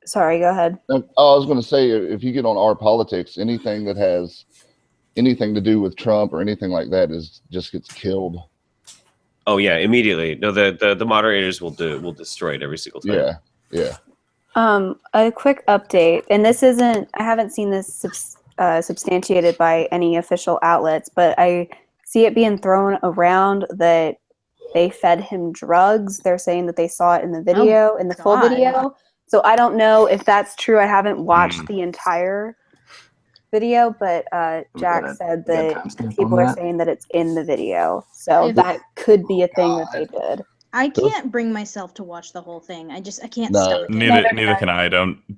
Sorry, go ahead. I was going to say, if you get on Our Politics, anything that has anything to do with Trump or anything like that just gets killed. Oh yeah, immediately. No, the moderators will destroy it every single time. Yeah. A quick update, and this isn't. I haven't seen this substantiated by any official outlets, but I see it being thrown around that they fed him drugs. They're saying that they saw it in the video, in the full God. video. So I don't know if that's true. I haven't watched the entire video, but Jack said that people are saying that it's in the video. So If- that could be a thing that they did. I can't bring myself to watch the whole thing. I can't No, stomach it. neither can I.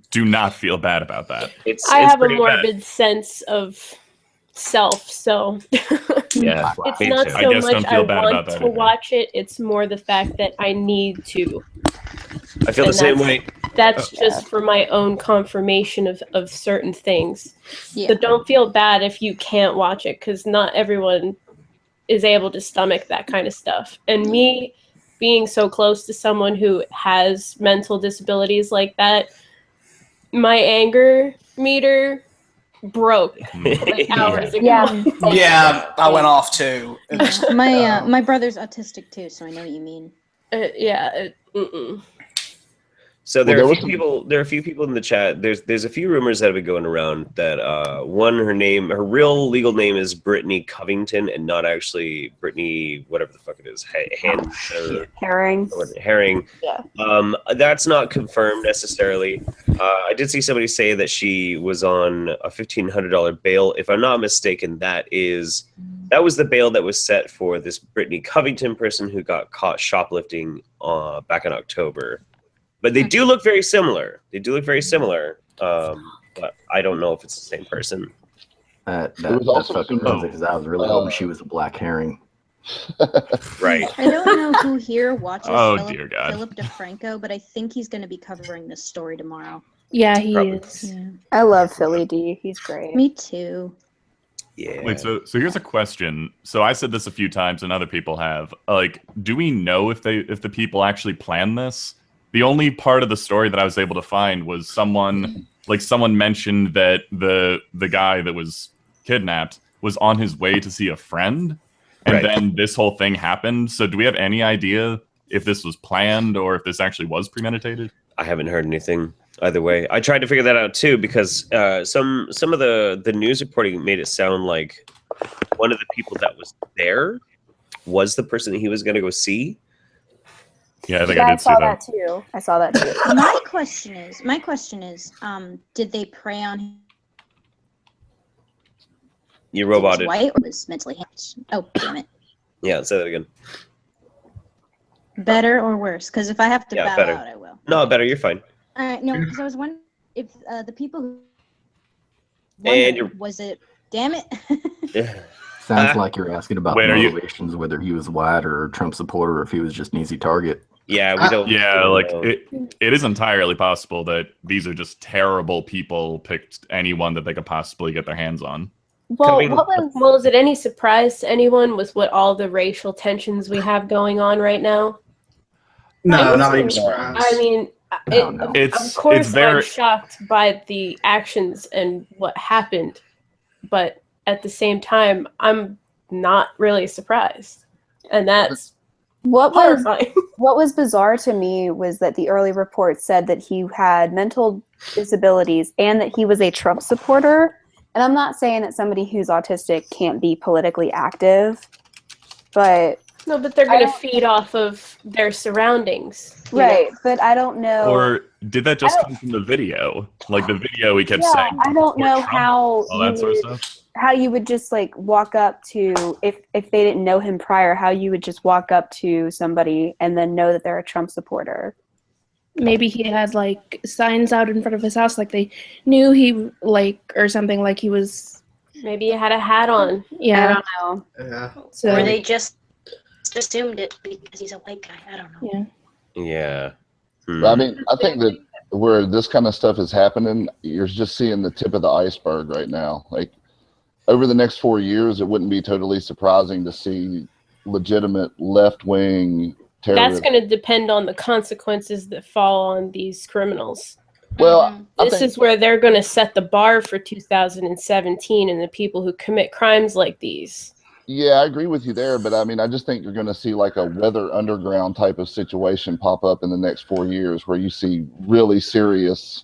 Do not feel bad about that. I have a morbid sense of self, so Yeah, It's me not too. so I guess much don't feel I bad want about that to either. watch it. It's more the fact that I need to. I feel the And same that's- way. That's just for my own confirmation of certain things. Yeah. So don't feel bad if you can't watch it, because not everyone is able to stomach that kind of stuff. And me being so close to someone who has mental disabilities like that, my anger meter broke like hours ago. Yeah. Yeah, I went off too. My brother's autistic too, so I know what you mean. Mm-mm. So Well, there there are a was few people. There are a few people in the chat. There's a few rumors that have been going around that one, her real legal name is Brittany Covington, and not actually Brittany whatever the fuck it is. Herring. Herring. Yeah. That's not confirmed necessarily. I did see somebody say that she was on a $1,500 bail. If I'm not mistaken, that was the bail that was set for this Brittany Covington person who got caught shoplifting back in October. But they do look very similar. But I don't know if it's the same person. That's was also fucking some- crazy because I was really hoping she was a black herring. Right. I don't know who here watches Oh, Philip, dear God. Philip DeFranco, but I think he's going to be covering this story tomorrow. Yeah, he Probably. is. Yeah. I love Philly D. He's great. Me too. Yeah. Wait, so here's a question. So I said this a few times, and other people have. Like, do we know if the people actually planned this? The only part of the story that I was able to find was someone mentioned that the guy that was kidnapped was on his way to see a friend, and Right. then this whole thing happened. So do we have any idea if this was planned or if this actually was premeditated? I haven't heard anything either way. I tried to figure that out too because some of the news reporting made it sound like one of the people that was there was the person that he was going to go see. Yeah, I think Yeah, I I did see saw that. that too. I saw that too. My question is, did they prey on him? You Was roboted. white or was mentally handicapped? Oh, damn it. Yeah, say that again. Better or worse? Because if I have to Yeah, bow better. out, I will. No, better. You're fine. No, because I was wondering if the people who And wondered, was it? Damn it! Sounds like you're asking about Wait, are you- motivations, whether he was white or a Trump supporter, or if he was just an easy target. Yeah, we don't. Yeah, we don't like know. it is entirely possible that these are just terrible people picked anyone that they could possibly get their hands on. Well, Coming- is it any surprise to anyone with what all the racial tensions we have going on right now? No, I not even mean, surprised. I mean, No. It's- of course it's very- I'm shocked by the actions and what happened, but at the same time, I'm not really surprised, and that's What was horrifying. what was bizarre to me was that the early report said that he had mental disabilities and that he was a Trump supporter. And I'm not saying that somebody who's autistic can't be politically active, but No, but they're going to feed off of their surroundings, you know? right. But I don't know. Or did that just I don't- come from the video? Like the video he kept yeah, saying. I don't know Trump, how all that you sort of would- stuff. how you would just like walk up to if they didn't know him prior, how you would just walk up to somebody and then know that they're a Trump supporter. Maybe he had like signs out in front of his house, like they knew he or something, like he was. Maybe he had a hat on. Yeah. I don't know. Yeah. So Or they just assumed it because he's a white guy. I don't know. yeah. Yeah. I mean, I think that where this kind of stuff is happening, you're just seeing the tip of the iceberg right now. Like over the next 4 years, it wouldn't be totally surprising to see legitimate left-wing That's terrorists. going to depend on the consequences that fall on these criminals. Well, I This think, is where they're going to set the bar for 2017 and the people who commit crimes like these. yeah, I agree with you there, but I mean, I just think you're going to see like a Weather Underground type of situation pop up in the next 4 years, where you see really serious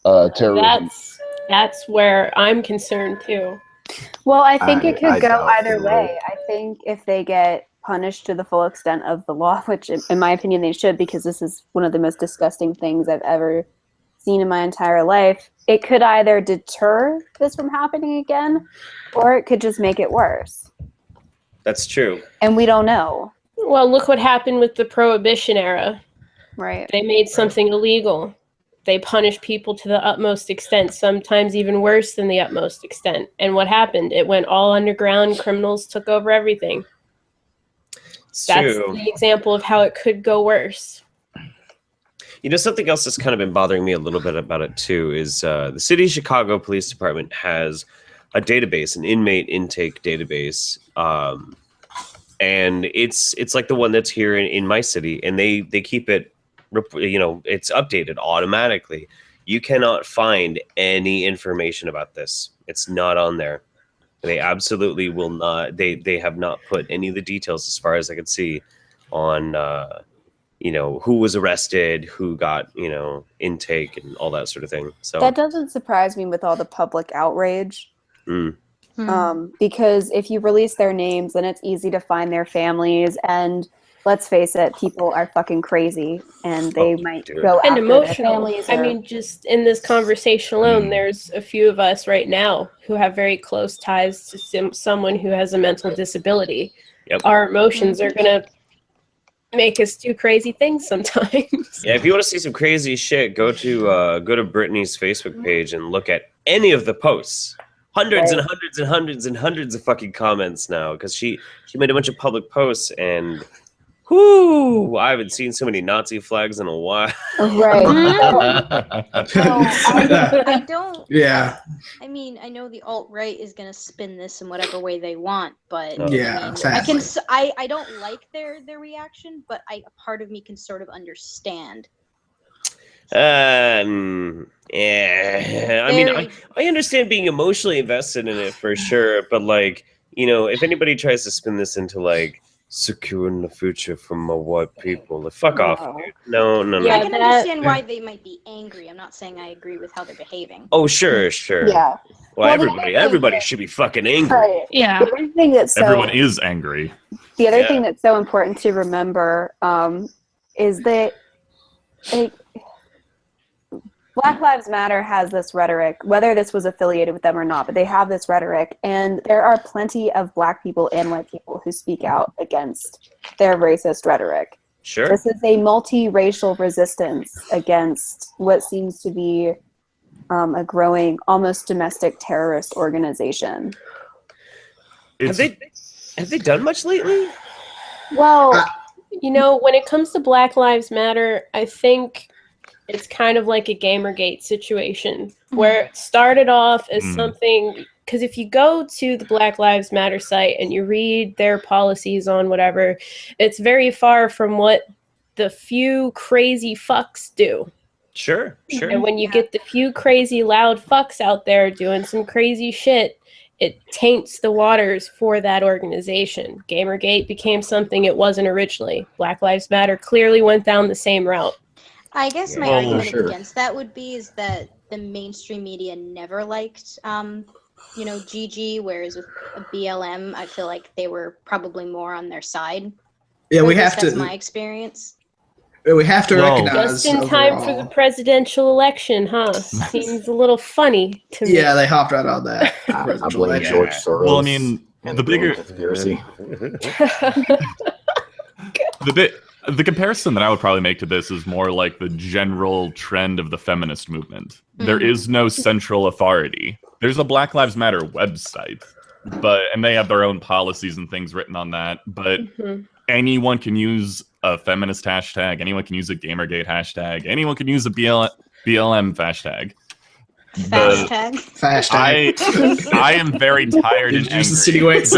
terrorism. That's where I'm concerned too. Well, I think it could I go doubt either they way. I think if they get punished to the full extent of the law, which in my opinion they should, because this is one of the most disgusting things I've ever seen in my entire life, it could either deter this from happening again, or it could just make it worse. That's true. And we don't know. Well, look what happened with the Prohibition era. Right. They made something illegal. they punish people to the utmost extent, sometimes even worse than the utmost extent. And what happened? It went all underground. Criminals took over everything. That's the example of how it could go worse. You know, something else that's kind of been bothering me a little bit about it too is the City of Chicago Police Department has a database, an inmate intake database, and it's like the one that's here in my city, and they keep it. You know, it's updated automatically. You cannot find any information about this. It's not on there. They absolutely will not. They have not put any of the details, as far as I can see, on you know, who was arrested, who got, you know, intake and all that sort of thing. So that doesn't surprise me with all the public outrage. Because if you release their names, then it's easy to find their families, and let's face it, people are fucking crazy, and they might go and after emotional. their families. I mean, just in this conversation alone, there's a few of us right now who have very close ties to someone who has a mental disability. Our emotions are gonna make us do crazy things sometimes. yeah, if you want to see some crazy shit, go to Brittany's Facebook page and look at any of the posts. Hundreds and hundreds and hundreds and hundreds of fucking comments now, because she made a bunch of public posts, and whoo, I haven't seen so many Nazi flags in a while. I don't. Yeah. I mean, I know the alt-right is gonna spin this in whatever way they want, but Yeah, I mean, exactly. I don't like their reaction, but a part of me can sort of understand. Yeah, I mean, I understand being emotionally invested in it for sure, but like, you know, if anybody tries to spin this into like securing the future from my white people, like, fuck off, dude. No. I can understand why they might be angry. I'm not saying I agree with how they're behaving. Oh, sure. Yeah. Well, everybody should be fucking angry. Right. Yeah. The other thing that's Everyone is angry. The other thing that's so important to remember is that Black Lives Matter has this rhetoric, whether this was affiliated with them or not, but they have this rhetoric, and there are plenty of Black people and white people who speak out against their racist rhetoric. Sure. This is a multiracial resistance against what seems to be a growing, almost domestic terrorist organization. Have they done much lately? Well, you know, when it comes to Black Lives Matter, I think it's kind of like a Gamergate situation where it started off as something, because if you go to the Black Lives Matter site and you read their policies on whatever, it's very far from what the few crazy fucks do. Sure. And when you get the few crazy loud fucks out there doing some crazy shit, it taints the waters for that organization. Gamergate became something it wasn't originally. Black Lives Matter clearly went down the same route. I guess my argument against that would be is that the mainstream media never liked, you know, GG, whereas with BLM, I feel like they were probably more on their side. Yeah, we That's have to. my experience. We have to recognize. Just in time for the presidential election, huh? Seems a little funny to me. Yeah, they hopped right on that. I blame George Soros. Well, I mean, the bigger conspiracy. The comparison that I would probably make to this is more like the general trend of the feminist movement. There is no central authority. There's a Black Lives Matter website, and they have their own policies and things written on that. But anyone can use a feminist hashtag. Anyone can use a Gamergate hashtag. Anyone can use a BLM hashtag. I am very tired and angry. Greatest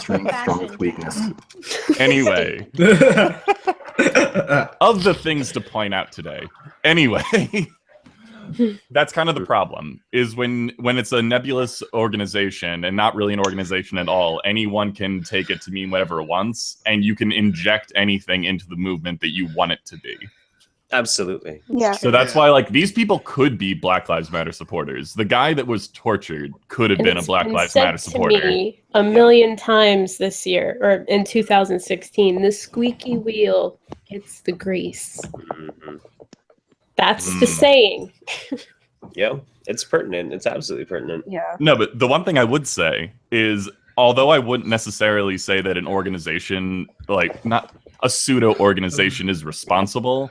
strength, strongest weakness. Anyway, of the things to point out today. Anyway, that's kind of the problem, is when it's a nebulous organization and not really an organization at all, anyone can take it to mean whatever it wants, and you can inject anything into the movement that you want it to be. Absolutely. Yeah. So that's why, like, these people could be Black Lives Matter supporters. The guy that was tortured could have been a Black Lives Matter supporter. To me a million times this year, or in 2016, the squeaky wheel hits the grease. That's the saying. Yeah, it's pertinent. It's absolutely pertinent. Yeah. No, but the one thing I would say is, although I wouldn't necessarily say that an organization, like not a pseudo organization, is responsible,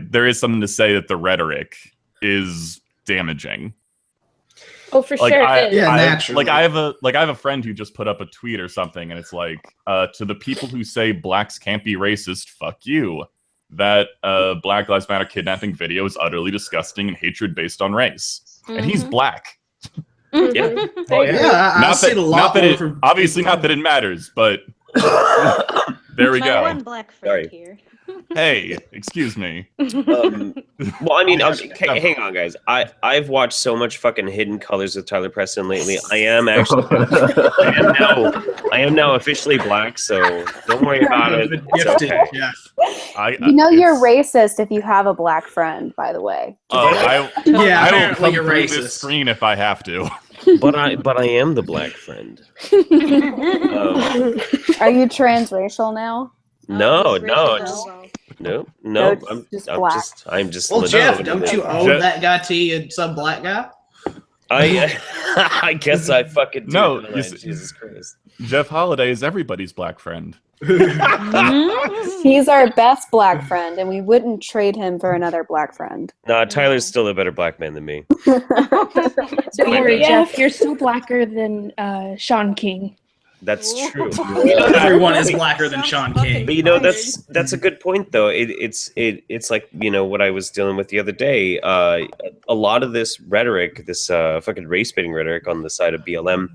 there is something to say that the rhetoric is damaging. Oh, for Like, sure. I naturally. have a friend who just put up a tweet or something, and it's like, to the people who say blacks can't be racist, fuck you. That Black Lives Matter kidnapping video is utterly disgusting and hatred based on race. And he's black. Yeah. Oh, Yeah, I see a lot more from obviously not that it matters, but there we My go. one black friend here. Hey, excuse me. Well, I mean, okay, hang on, guys. I've watched so much fucking Hidden Colors with Tyler Preston lately. I am now officially black, so don't worry about it. It's okay. You're racist if you have a black friend. By the way. I will apparently come you're through racist. this screen if I have to. But I am the black friend. Are you transracial now? No. I'm just. Well, Jeff, don't legitimately- you owe that guy to you, some black guy? I guess I fucking do. No, don't I? you see- Jesus Christ. Jeff Holiday is everybody's black friend. He's our best black friend, and we wouldn't trade him for another black friend. Nah, Tyler's still a better black man than me. Don't worry, Jeff. You're still blacker than Sean King. That's true. Everyone is blacker than Sean King. But that's a good point though. It's like what I was dealing with the other day. A lot of this rhetoric, this fucking race baiting rhetoric on the side of BLM,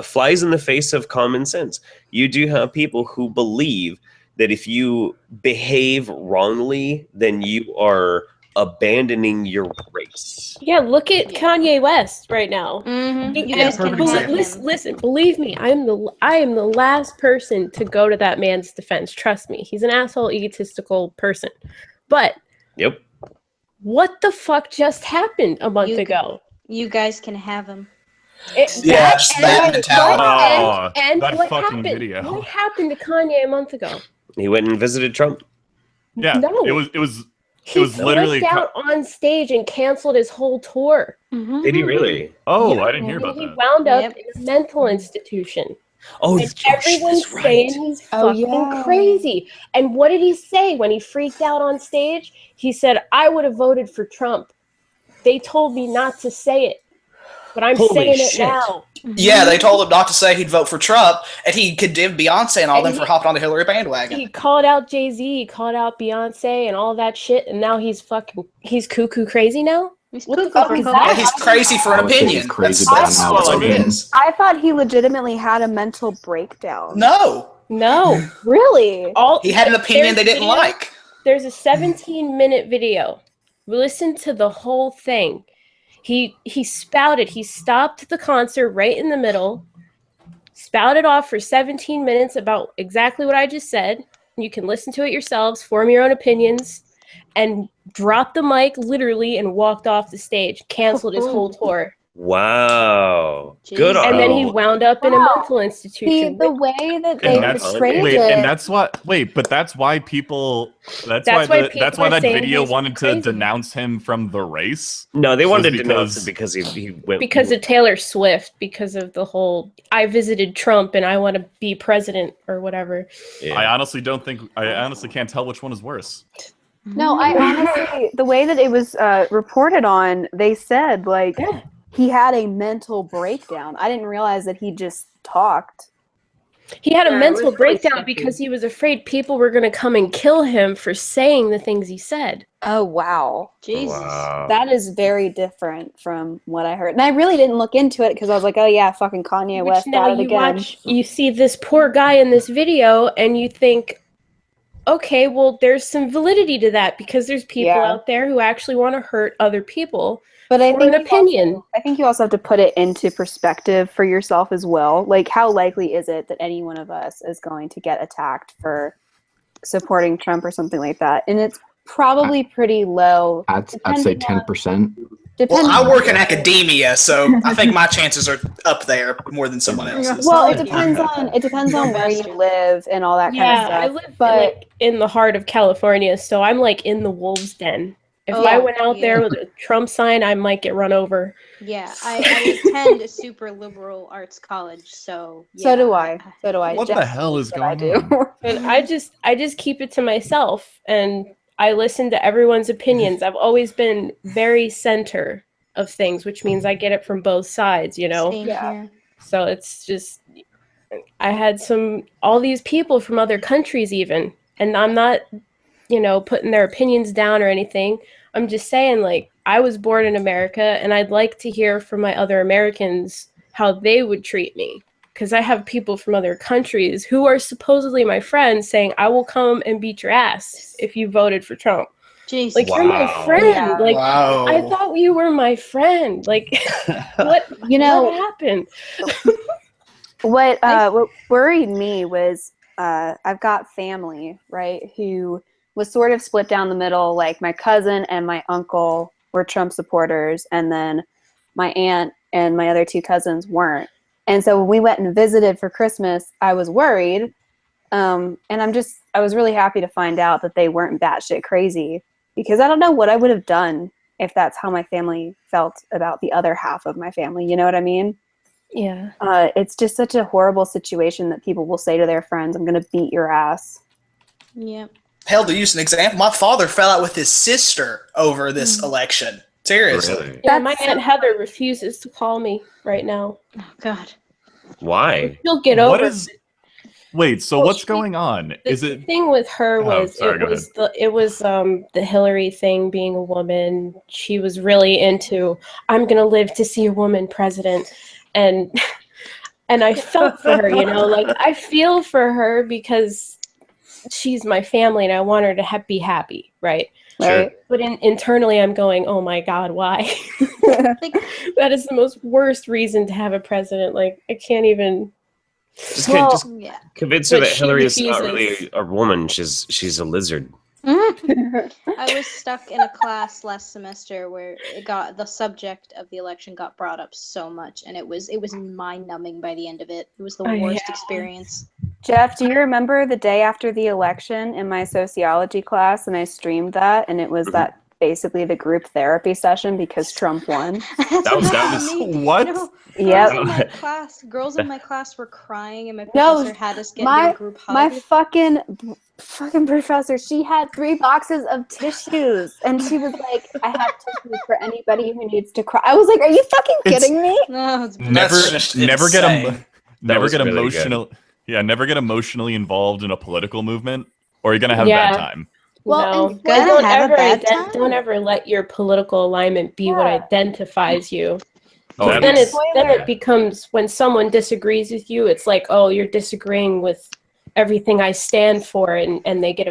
flies in the face of common sense. You do have people who believe that if you behave wrongly, then you are abandoning your race. Yeah, look at Kanye West right now. You guys can believe him. Listen, believe me, I am the last person to go to that man's defense. Trust me, he's an asshole, egotistical person. But yep, what the fuck just happened a month ago? You guys can have him. That mentality. And that what fucking happened? video. What happened to Kanye a month ago? He went and visited Trump. Yeah, No. it was He literally. flipped out on stage and canceled his whole tour. Did he really? Oh, Yeah, I didn't hear about he that. wound up in a mental institution. Oh, and everyone's saying he's fucking crazy. And what did he say when he freaked out on stage? He said, "I would have voted for Trump. They told me not to say it, but I'm Holy saying shit. it now." Yeah, they told him not to say he'd vote for Trump, and he condemned Beyonce and all them for hopping on the Hillary bandwagon. He called out Jay-Z, he called out Beyonce and all that shit, and now he's cuckoo crazy now? What the fuck is Yeah, that? he's crazy for an opinion. That's what it is. I thought he legitimately had a mental breakdown. No. Really? He had an opinion they didn't like. There's a 17-minute video. Listen to the whole thing. He spouted. He stopped the concert right in the middle, spouted off for 17 minutes about exactly what I just said. You can listen to it yourselves, form your own opinions, and dropped the mic literally and walked off the stage, canceled his whole tour. Wow. Good on And then he him. wound up in a mental institution. The way that they portrayed wait, it. and that's why people. That's That's why why people that's why are that saying video he's wanted crazy. to denounce him from the race. No, they wanted to Was denounce him because he went Because of Taylor Swift, because of the whole I visited Trump and I want to be president or whatever. I honestly can't tell which one is worse. No, I honestly, the way that it was reported on, they said like he had a mental breakdown. I didn't realize that he just talked. He had a Yeah, it mental was pretty breakdown sketchy. because he was afraid people were going to come and kill him for saying the things he said. Oh, wow. Jesus. That is very different from what I heard. And I really didn't look into it because I was like, oh, yeah, fucking Kanye West Now at it you again. watch, you see this poor guy in this video and you think, okay, well, there's some validity to that because there's people out there who actually want to hurt other people But I for think an opinion. I think you also have to put it into perspective for yourself as well. Like, how likely is it that any one of us is going to get attacked for supporting Trump or something like that? And it's probably pretty low. I'd say 10%. Well, I work in academia, so I think my chances are up there more than someone else's. Well, it depends on where you live and all that kind Yeah, of stuff. I live in the heart of California, so I'm like in the wolves' den. If Oh, I went out yeah. there with a Trump sign, I might get run over. Yeah, I attend a super liberal arts college, so yeah. So do I. So do I. What the hell is going on? And I just keep it to myself, and I listen to everyone's opinions. I've always been very center of things, which means I get it from both sides, you know? Same here. So it's just, I had all these people from other countries even, and I'm not, you know, putting their opinions down or anything. I'm just saying, like, I was born in America, and I'd like to hear from my other Americans how they would treat me. Because I have people from other countries who are supposedly my friends saying, I will come and beat your ass if you voted for Trump. Jeez. Like, you're my friend. Yeah. Like, Wow. I thought you were my friend. Like, what happened? What worried me was I've got family, right, who was sort of split down the middle. Like, my cousin and my uncle were Trump supporters, and then my aunt and my other 2 cousins weren't. And so when we went and visited for Christmas, I was worried. And I was really happy to find out that they weren't batshit crazy, because I don't know what I would have done if that's how my family felt about the other half of my family. You know what I mean? Yeah. It's just such a horrible situation that people will say to their friends, I'm going to beat your ass. Yep. Hell, to use an example, my father fell out with his sister over this election. Seriously. Yeah, my Aunt Heather refuses to call me right now. Oh, God. Why? She'll get over What is? Wait, so Well, what's going on? Is The it? thing with her was sorry, go it was the Hillary thing, being a woman. She was really into, I'm gonna live to see a woman president, and I felt for her, you know, like I feel for her because she's my family and I want her to be happy, right? Right. But internally, I'm going, oh my God, why? That is the most worst reason to have a president. Like, I can't even. Just yeah. convince her But that she Hillary is not refuses. really a woman. She's a lizard. I was stuck in a class last semester where the subject of the election got brought up so much, and it was mind-numbing by the end of it. It was the Oh, worst yeah. experience. Jeff, do you remember the day after the election in my sociology class, and I streamed that, and it was that basically the group therapy session because Trump won? That was what? No, Yep. girls in my class were crying, and my No, professor had us get into a group hug. my fucking professor, she had 3 boxes of tissues, and she was like, I have tissues for anybody who needs to cry. I was like, are you fucking kidding me? No, it's Never get That never was get really emotional. Yeah, never get emotionally involved in a political movement, or you're gonna have a Yeah. bad time. No, and gonna have a bad time. don't ever let your political alignment be what identifies you. Oh, Then yes. it becomes, when someone disagrees with you, it's like, oh, you're disagreeing with everything I stand for, and they get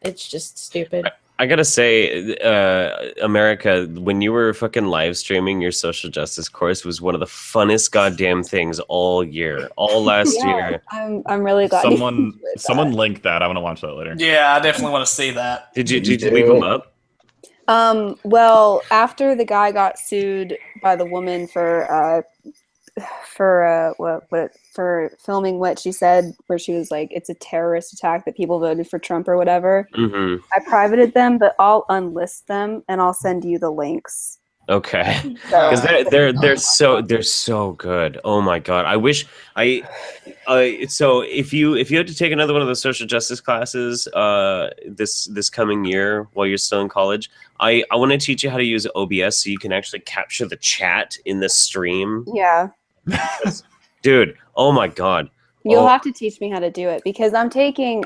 it's just stupid. I gotta say, America, when you were fucking live streaming your social justice course, was one of the funnest goddamn things all year, all last year. I'm really glad. Someone link that. I want to watch that later. Yeah, I definitely want to see that. Did you leave them up? Well, after the guy got sued by the woman for filming what she said, where she was like, it's a terrorist attack that people voted for Trump or whatever. Mm-hmm. I privated them, but I'll unlist them and I'll send you the links. Okay, because they're so good. Oh my god, I wish so if you had to take another one of those social justice classes this coming year while you're still in college, I want to teach you how to use OBS so you can actually capture the chat in the stream. Yeah. Dude, oh my god. You'll have to teach me how to do it, because I'm taking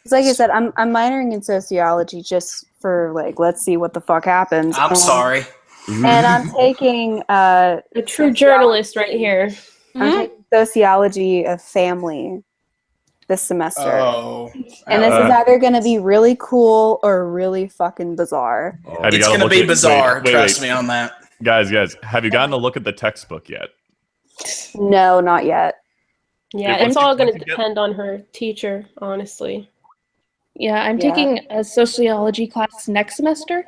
it's like I said, I'm minoring in sociology just for, like, let's see what the fuck happens. I'm sorry. And I'm taking a true journalist right here. I'm taking sociology of family this semester. Oh. And this is either going to be really cool or really fucking bizarre. Have you It's gotten a gonna look be at- bizarre, wait, trust me on that. Guys, have you gotten a look at the textbook yet? No, not yet. Yeah, If it's once all you- going once to you get- depend on her teacher, honestly. Yeah, I'm Yeah. taking a sociology class next semester,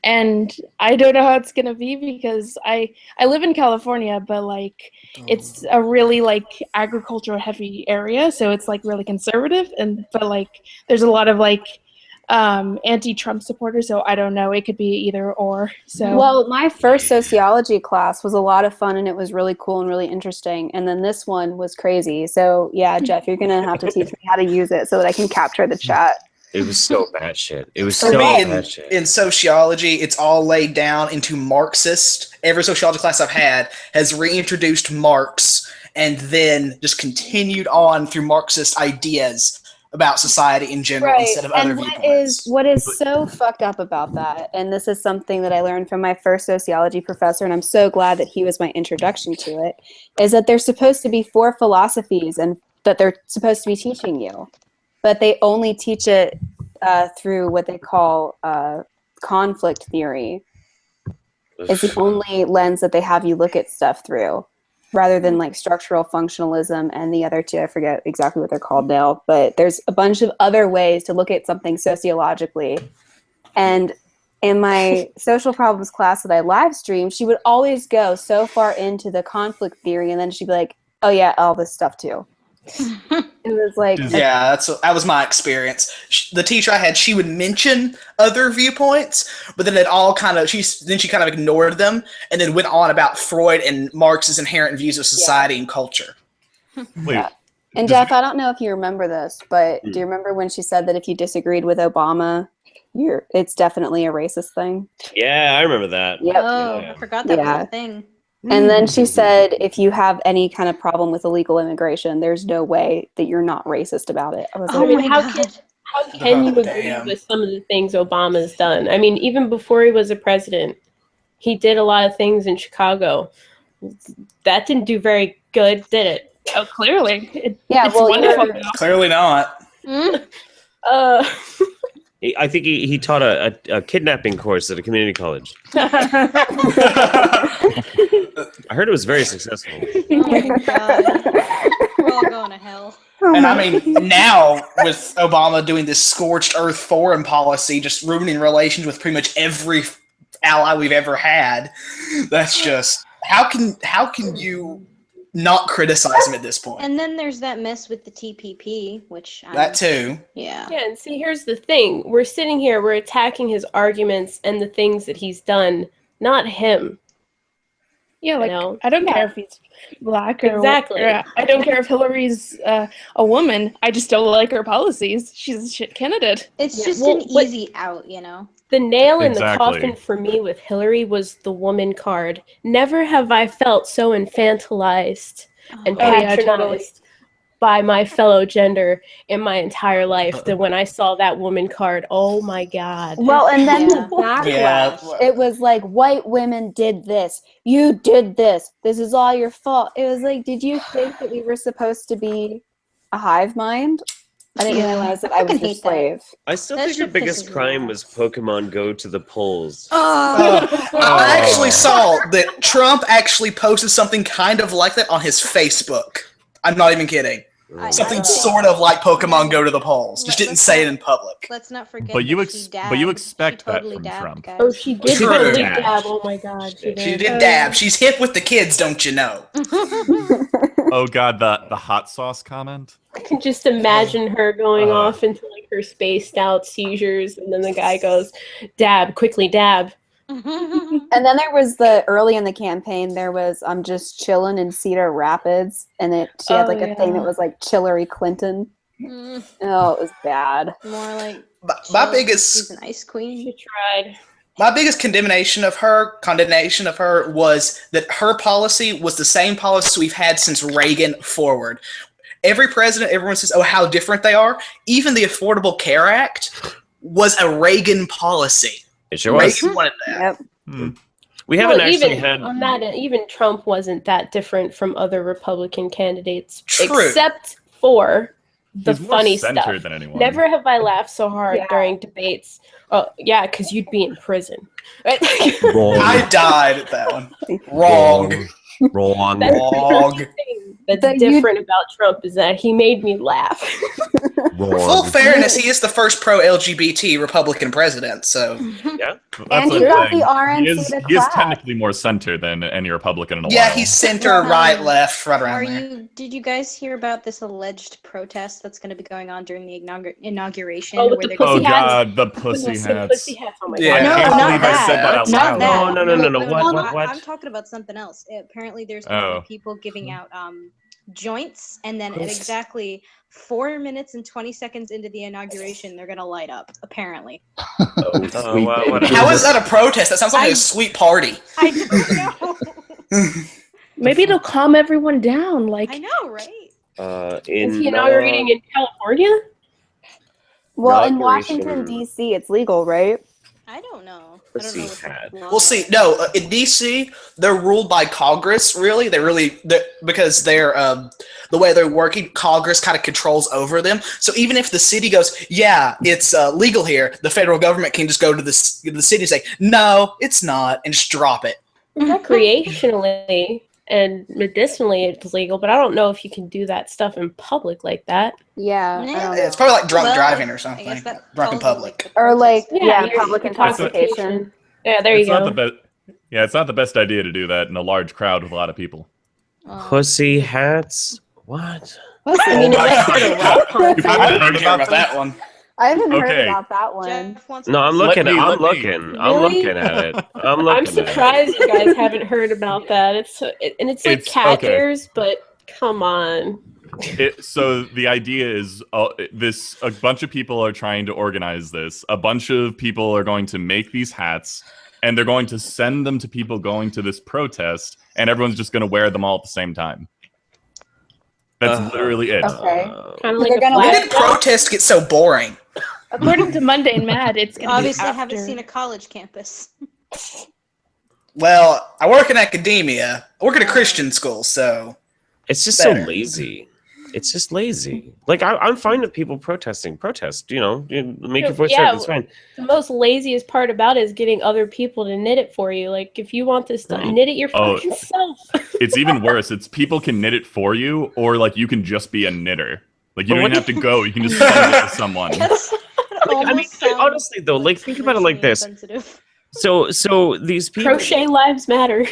and I don't know how it's gonna be because I live in California, but like it's a really like agricultural heavy area, so it's like really conservative, but like there's a lot of like anti-Trump supporters, so I don't know, it could be either or. So Well, my first sociology class was a lot of fun and it was really cool and really interesting. And then this one was crazy. So yeah, Jeff, you're gonna have to teach me how to use it so that I can capture the chat. It was so bad shit. It was For so me, bad shit. in sociology, it's all laid down into Marxist. Every sociology class I've had has reintroduced Marx and then just continued on through Marxist ideas about society in general instead of other viewpoints. What is so fucked up about that, and this is something that I learned from my first sociology professor, and I'm so glad that he was my introduction to it, is that there's supposed to be 4 philosophies and that they're supposed to be teaching you, but they only teach it through what they call conflict theory. It's the only lens that they have you look at stuff through, rather than like structural functionalism and the other 2. I forget exactly what they're called now, but there's a bunch of other ways to look at something sociologically. And in my social problems class that I live streamed, she would always go so far into the conflict theory, and then she'd be like, oh yeah, all this stuff too. It was like, yeah, that was my experience. The teacher I had, she would mention other viewpoints, but then she kind of ignored them and then went on about Freud and Marx's inherent views of society and culture. Wait. And Jeff, I don't know if you remember this, but do you remember when she said that if you disagreed with Obama, it's definitely a racist thing? Yeah, I remember that. Yep. Oh, I forgot that was a thing. And then she said, if you have any kind of problem with illegal immigration, there's no way that you're not racist about it. I was I mean, how can you agree with some of the things Obama's done? I mean, even before he was a president, he did a lot of things in Chicago. That didn't do very good, did it? Oh, clearly. It's wonderful. Clearly not. I think he taught a kidnapping course at a community college. I heard it was very successful. Oh my god. We're all going to hell. And I mean, now with Obama doing this scorched earth foreign policy, just ruining relations with pretty much every ally we've ever had, that's just how can you not criticize him at this point? And then there's that mess with the TPP, which That too. Yeah. Yeah, and see, here's the thing. We're sitting here, we're attacking his arguments and the things that he's done, not him. Yeah, like, I don't care if he's black or Exactly. or, I don't care if Hillary's a woman. I just don't like her policies. She's a shit candidate. It's just an easy out, you know? The nail in the Exactly. coffin for me with Hillary was the woman card. Never have I felt so infantilized and Oh, yeah, patronized totally. by my fellow gender in my entire life than when I saw that woman card. Oh my God. Well, and then the backlash. Yeah. It was like, white women did this. You did this. This is all your fault. It was like, did you think that we were supposed to be a hive mind? I didn't realize that I was your slave. I still think your biggest crime was Pokemon Go to the polls. I actually saw that Trump actually posted something kind of like that on his Facebook. I'm not even kidding. Something sort of like Pokemon Go to the polls. Just didn't say it in public. Let's not forget. But you that she but you dabbed. expect that Totally from dabbed, Trump. guys. Oh, she did True. totally Dab. dab. Oh my God. She She did dab. She's hip with the kids, don't you know? Oh god, the hot sauce comment. I can just imagine her going off into like her spaced out seizures, and then the guy goes, "Dab, quickly dab." And then there was early in the campaign, there was I'm just chilling in Cedar Rapids, and she had like a thing that was like Hillary Clinton. Oh, it was bad. More like My biggest she's an ice queen. She tried. My biggest condemnation of her was that her policy was the same policy we've had since Reagan forward. Every president, everyone says, oh, how different they are. Even the Affordable Care Act was a Reagan policy. It sure was. Reagan wanted that. We haven't actually even had. on that. Even Trump wasn't that different from other Republican candidates, True. except for the He's more funny center stuff. than anyone. Never have I laughed so hard during debates. Oh yeah, because you'd be in prison. Right? Wrong. I died at that one. Wrong. Wrong. That's the only thing that's different about Trump is that he made me laugh. Full fairness, he is the first pro-LGBT Republican president, so... Yeah. And the he got thing. the RNC He is, to he is clap. technically more center than any Republican in a Yeah, while. he's center, right, left, right around Are there. you? Did you guys hear about this alleged protest that's going to be going on during the inauguration? Oh, with where the they're Oh pussy hats. god, the pussy With the hats. pussy hats. Oh my Yeah. God. No, I can't not believe I said that out Not loud. that. No. What? I'm talking about something else. Apparently, there's going to Oh. be people giving out joints, and then at exactly 4 minutes and 20 seconds into the inauguration, they're gonna light up. Apparently. How is that a protest? That sounds like a sweet party. I don't know. Maybe it'll calm everyone down. Like I know, right? is he inaugurating in California? Well, in Inauguration. Washington D.C., it's legal, right? I don't know. Well, see, no, in DC, they're ruled by Congress. Really, because they're the way they're working. Congress kind of controls over them. So even if the city goes, yeah, it's legal here, the federal government can just go to the city and say, no, it's not, and just drop it. Recreationally and medicinally, it's legal, but I don't know if you can do that stuff in public like that. Yeah, It's probably like drunk driving or something. Drunk in public. Or like Yeah, public intoxication. intoxication. Yeah, there you It's not go. the best. Yeah, it's not the best idea to do that in a large crowd with a lot of people. Pussy hats? What? I mean, I haven't heard about that one. I haven't heard Okay. about that one. No, I'm looking. I'm looking at it. I'm looking I'm surprised you guys haven't heard about that. It's like It's- cat okay. ears, but come on. So the idea is a bunch of people are trying to organize this. A bunch of people are going to make these hats, and they're going to send them to people going to this protest, and everyone's just going to wear them all at the same time. That's literally it. Kind of They're like gonna When a did protests get so boring? According to Mundane Mad, it's gonna Obviously, be I after. haven't seen a college campus. Well, I work in academia. I work at a Christian school, so It's just better. so lazy. It's just lazy. Like I'm fine with people protesting. Protest, you make your voice heard. It's fine. The most laziest part about it is getting other people to knit it for you. Like, if you want this done, knit it your Oh. fucking self. It's even worse. It's people can knit it for you, or like you can just be a knitter. Like you But don't what even have to go. You can just send it to someone. I mean, honestly though, like think about it like this. So these people. Crochet lives matter.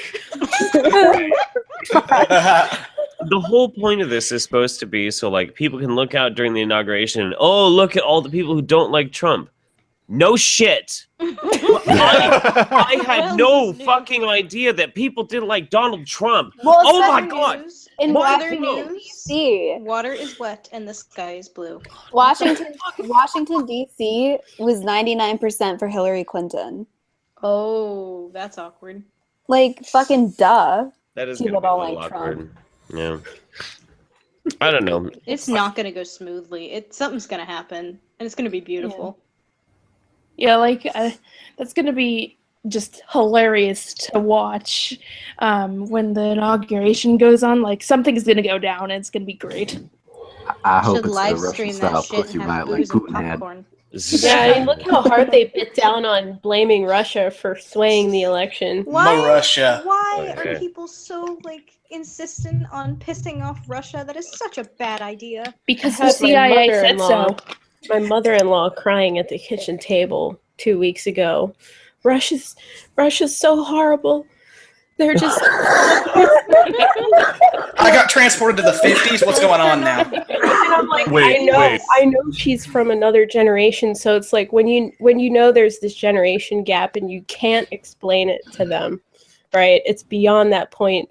The whole point of this is supposed to be so like people can look out during the inauguration and look at all the people who don't like Trump. No shit. I had no fucking idea that people didn't like Donald Trump. Well, Oh my Southern god. news, in Why Washington no? D.C., Water is wet and the sky is blue. Washington D.C. was 99% for Hillary Clinton. Oh, that's awkward. Like fucking duh. That is People gonna be a don't little like awkward. Trump. Yeah. I don't know. It's not gonna go smoothly. Something's gonna happen, and it's gonna be beautiful. Yeah, like that's gonna be just hilarious to watch when the inauguration goes on. Like something's gonna go down, and it's gonna be great. I hope Should it's the live Russian stream style that shit pussy and riot have like booze and Putin had. popcorn. Yeah, I mean, look how hard they bit down on blaming Russia for swaying the election. Why? Russia. Why Okay. are people so insistent on pissing off Russia? That is such a bad idea. Because I the had my CIA said mother-in-law- so. My mother-in-law crying at the kitchen table 2 weeks ago. Russia's so horrible. They're just. I got transported to the 50s. What's going on now? And I'm like, Wait. I know she's from another generation, so it's like when you know there's this generation gap and you can't explain it to them, right? It's beyond that point,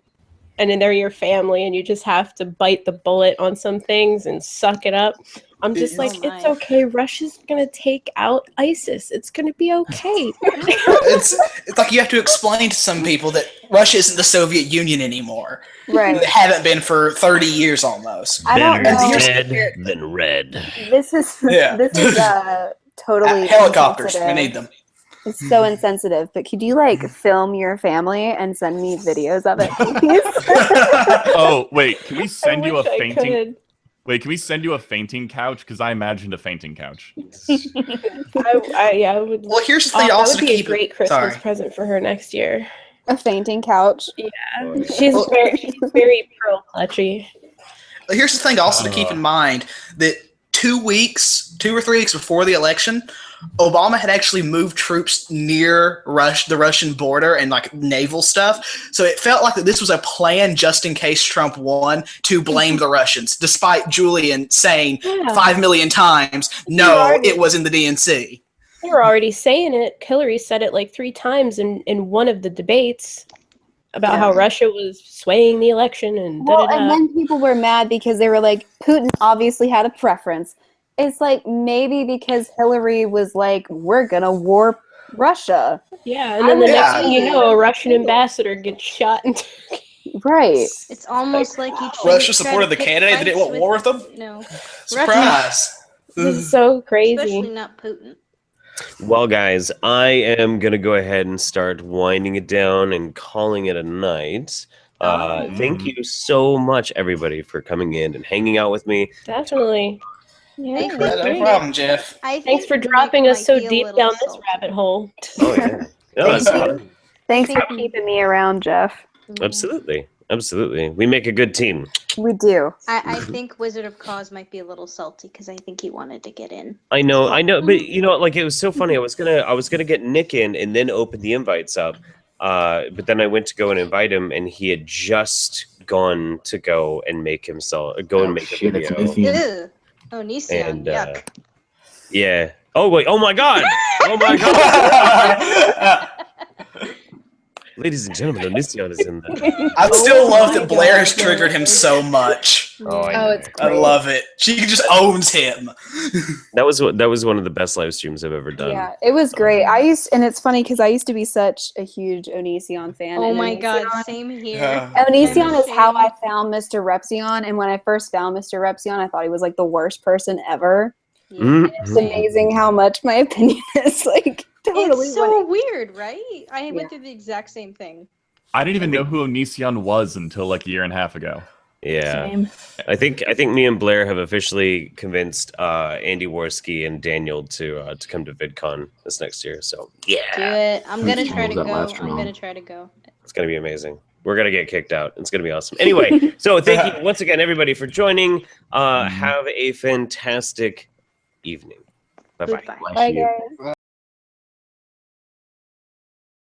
and then they're your family, and you just have to bite the bullet on some things and suck it up. I'm just like, it's okay. Russia's gonna take out ISIS. It's gonna be okay. It's like you have to explain to some people that Russia isn't the Soviet Union anymore. Right. They haven't been for 30 years almost. I don't Better know. dead than red. This is Yeah. totally Helicopters. We insensitive. need them. It's so insensitive. But could you like film your family and send me videos of it, please? Oh wait, can we send you a wish I fainting? could. Wait, can we send you a fainting couch? Because I imagined a fainting couch. I would. Well, here's the thing that also would to be a keep it- great Christmas sorry. present for her next year. A fainting couch. Yeah, she's very pearl clutchy. Here's the thing also to keep in mind that 2 or 3 weeks before the election, Obama had actually moved troops near the Russian border and like naval stuff. So it felt like that this was a plan just in case Trump won to blame the Russians, despite Julian saying 5 million times, no, it was in the DNC. They were already saying it. Hillary said it like 3 times in one of the debates. about how Russia was swaying the election and Well, da-da-da. and then people were mad because they were like, Putin obviously had a preference. It's like maybe because Hillary was like, we're gonna warp Russia. Yeah, and then the next thing you know, a Russian ambassador gets shot. Right. It's almost like you Russia supported the candidate that didn't want war with them? No. Surprise. This is so crazy. Especially not Putin. Well, guys, I am going to go ahead and start winding it down and calling it a night. Thank you so much, everybody, for coming in and hanging out with me. Definitely. Yeah, no problem, Jeff. Thanks for dropping us so deep down this rabbit hole. Oh, yeah. No, that's fun. Thanks for keeping me around, Jeff. Absolutely. Absolutely. We make a good team. We do. I think Wizard of Cause might be a little salty because I think he wanted to get in. I know, but you know, like it was so funny. I was gonna get Nick in and then open the invites up, but then I went to go and invite him, and he had just gone to go and make a video. Ew. Oh, Nissan. And Yuck. yeah. Oh wait. Oh my God. Oh my God. Ladies and gentlemen, Onision is in there. I still love that Blair has triggered him so much. It's I great. love it. She just owns him. That was one of the best live streams I've ever done. Yeah, it was great. And it's funny because I used to be such a huge Onision fan. Oh and my God, Onision- same here. Onision is how I found Mr. Repzion, and when I first found Mr. Repzion, I thought he was like the worst person ever. And it's amazing how much my opinion is like totally. It's so weird, right? I went through the exact same thing. I didn't even know who Onision was until like a year and a half ago. Yeah, Same. I think me and Blair have officially convinced Andy Worski and Daniel to come to VidCon this next year. So Do it. I'm gonna try to that go. last I'm round. gonna try to go. it's gonna be amazing. We're gonna get kicked out. It's gonna be awesome. Anyway, so thank you once again, everybody, for joining. Have a fantastic evening. Bye bye. Bye, guys.